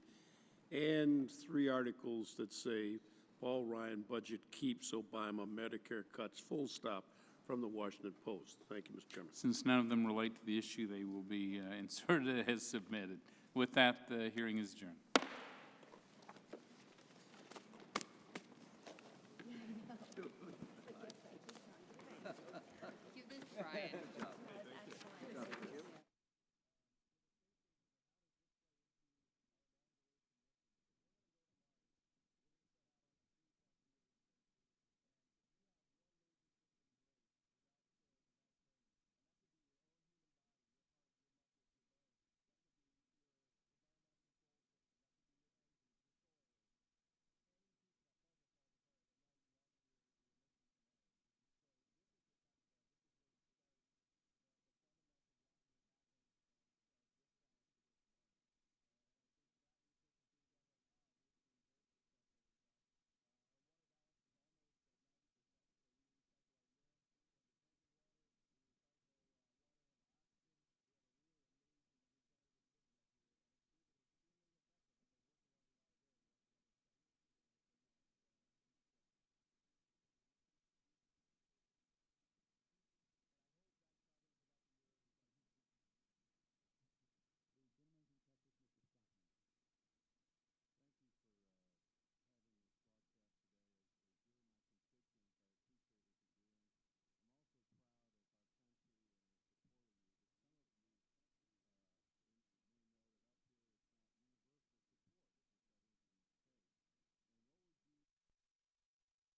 and 3 articles that say, Paul Ryan budget keeps Obama Medicare cuts, full stop, from the Washington Post. Thank you, Mr. Chairman. Since none of them relate to the issue, they will be inserted as submitted. With that, the hearing is adjourned.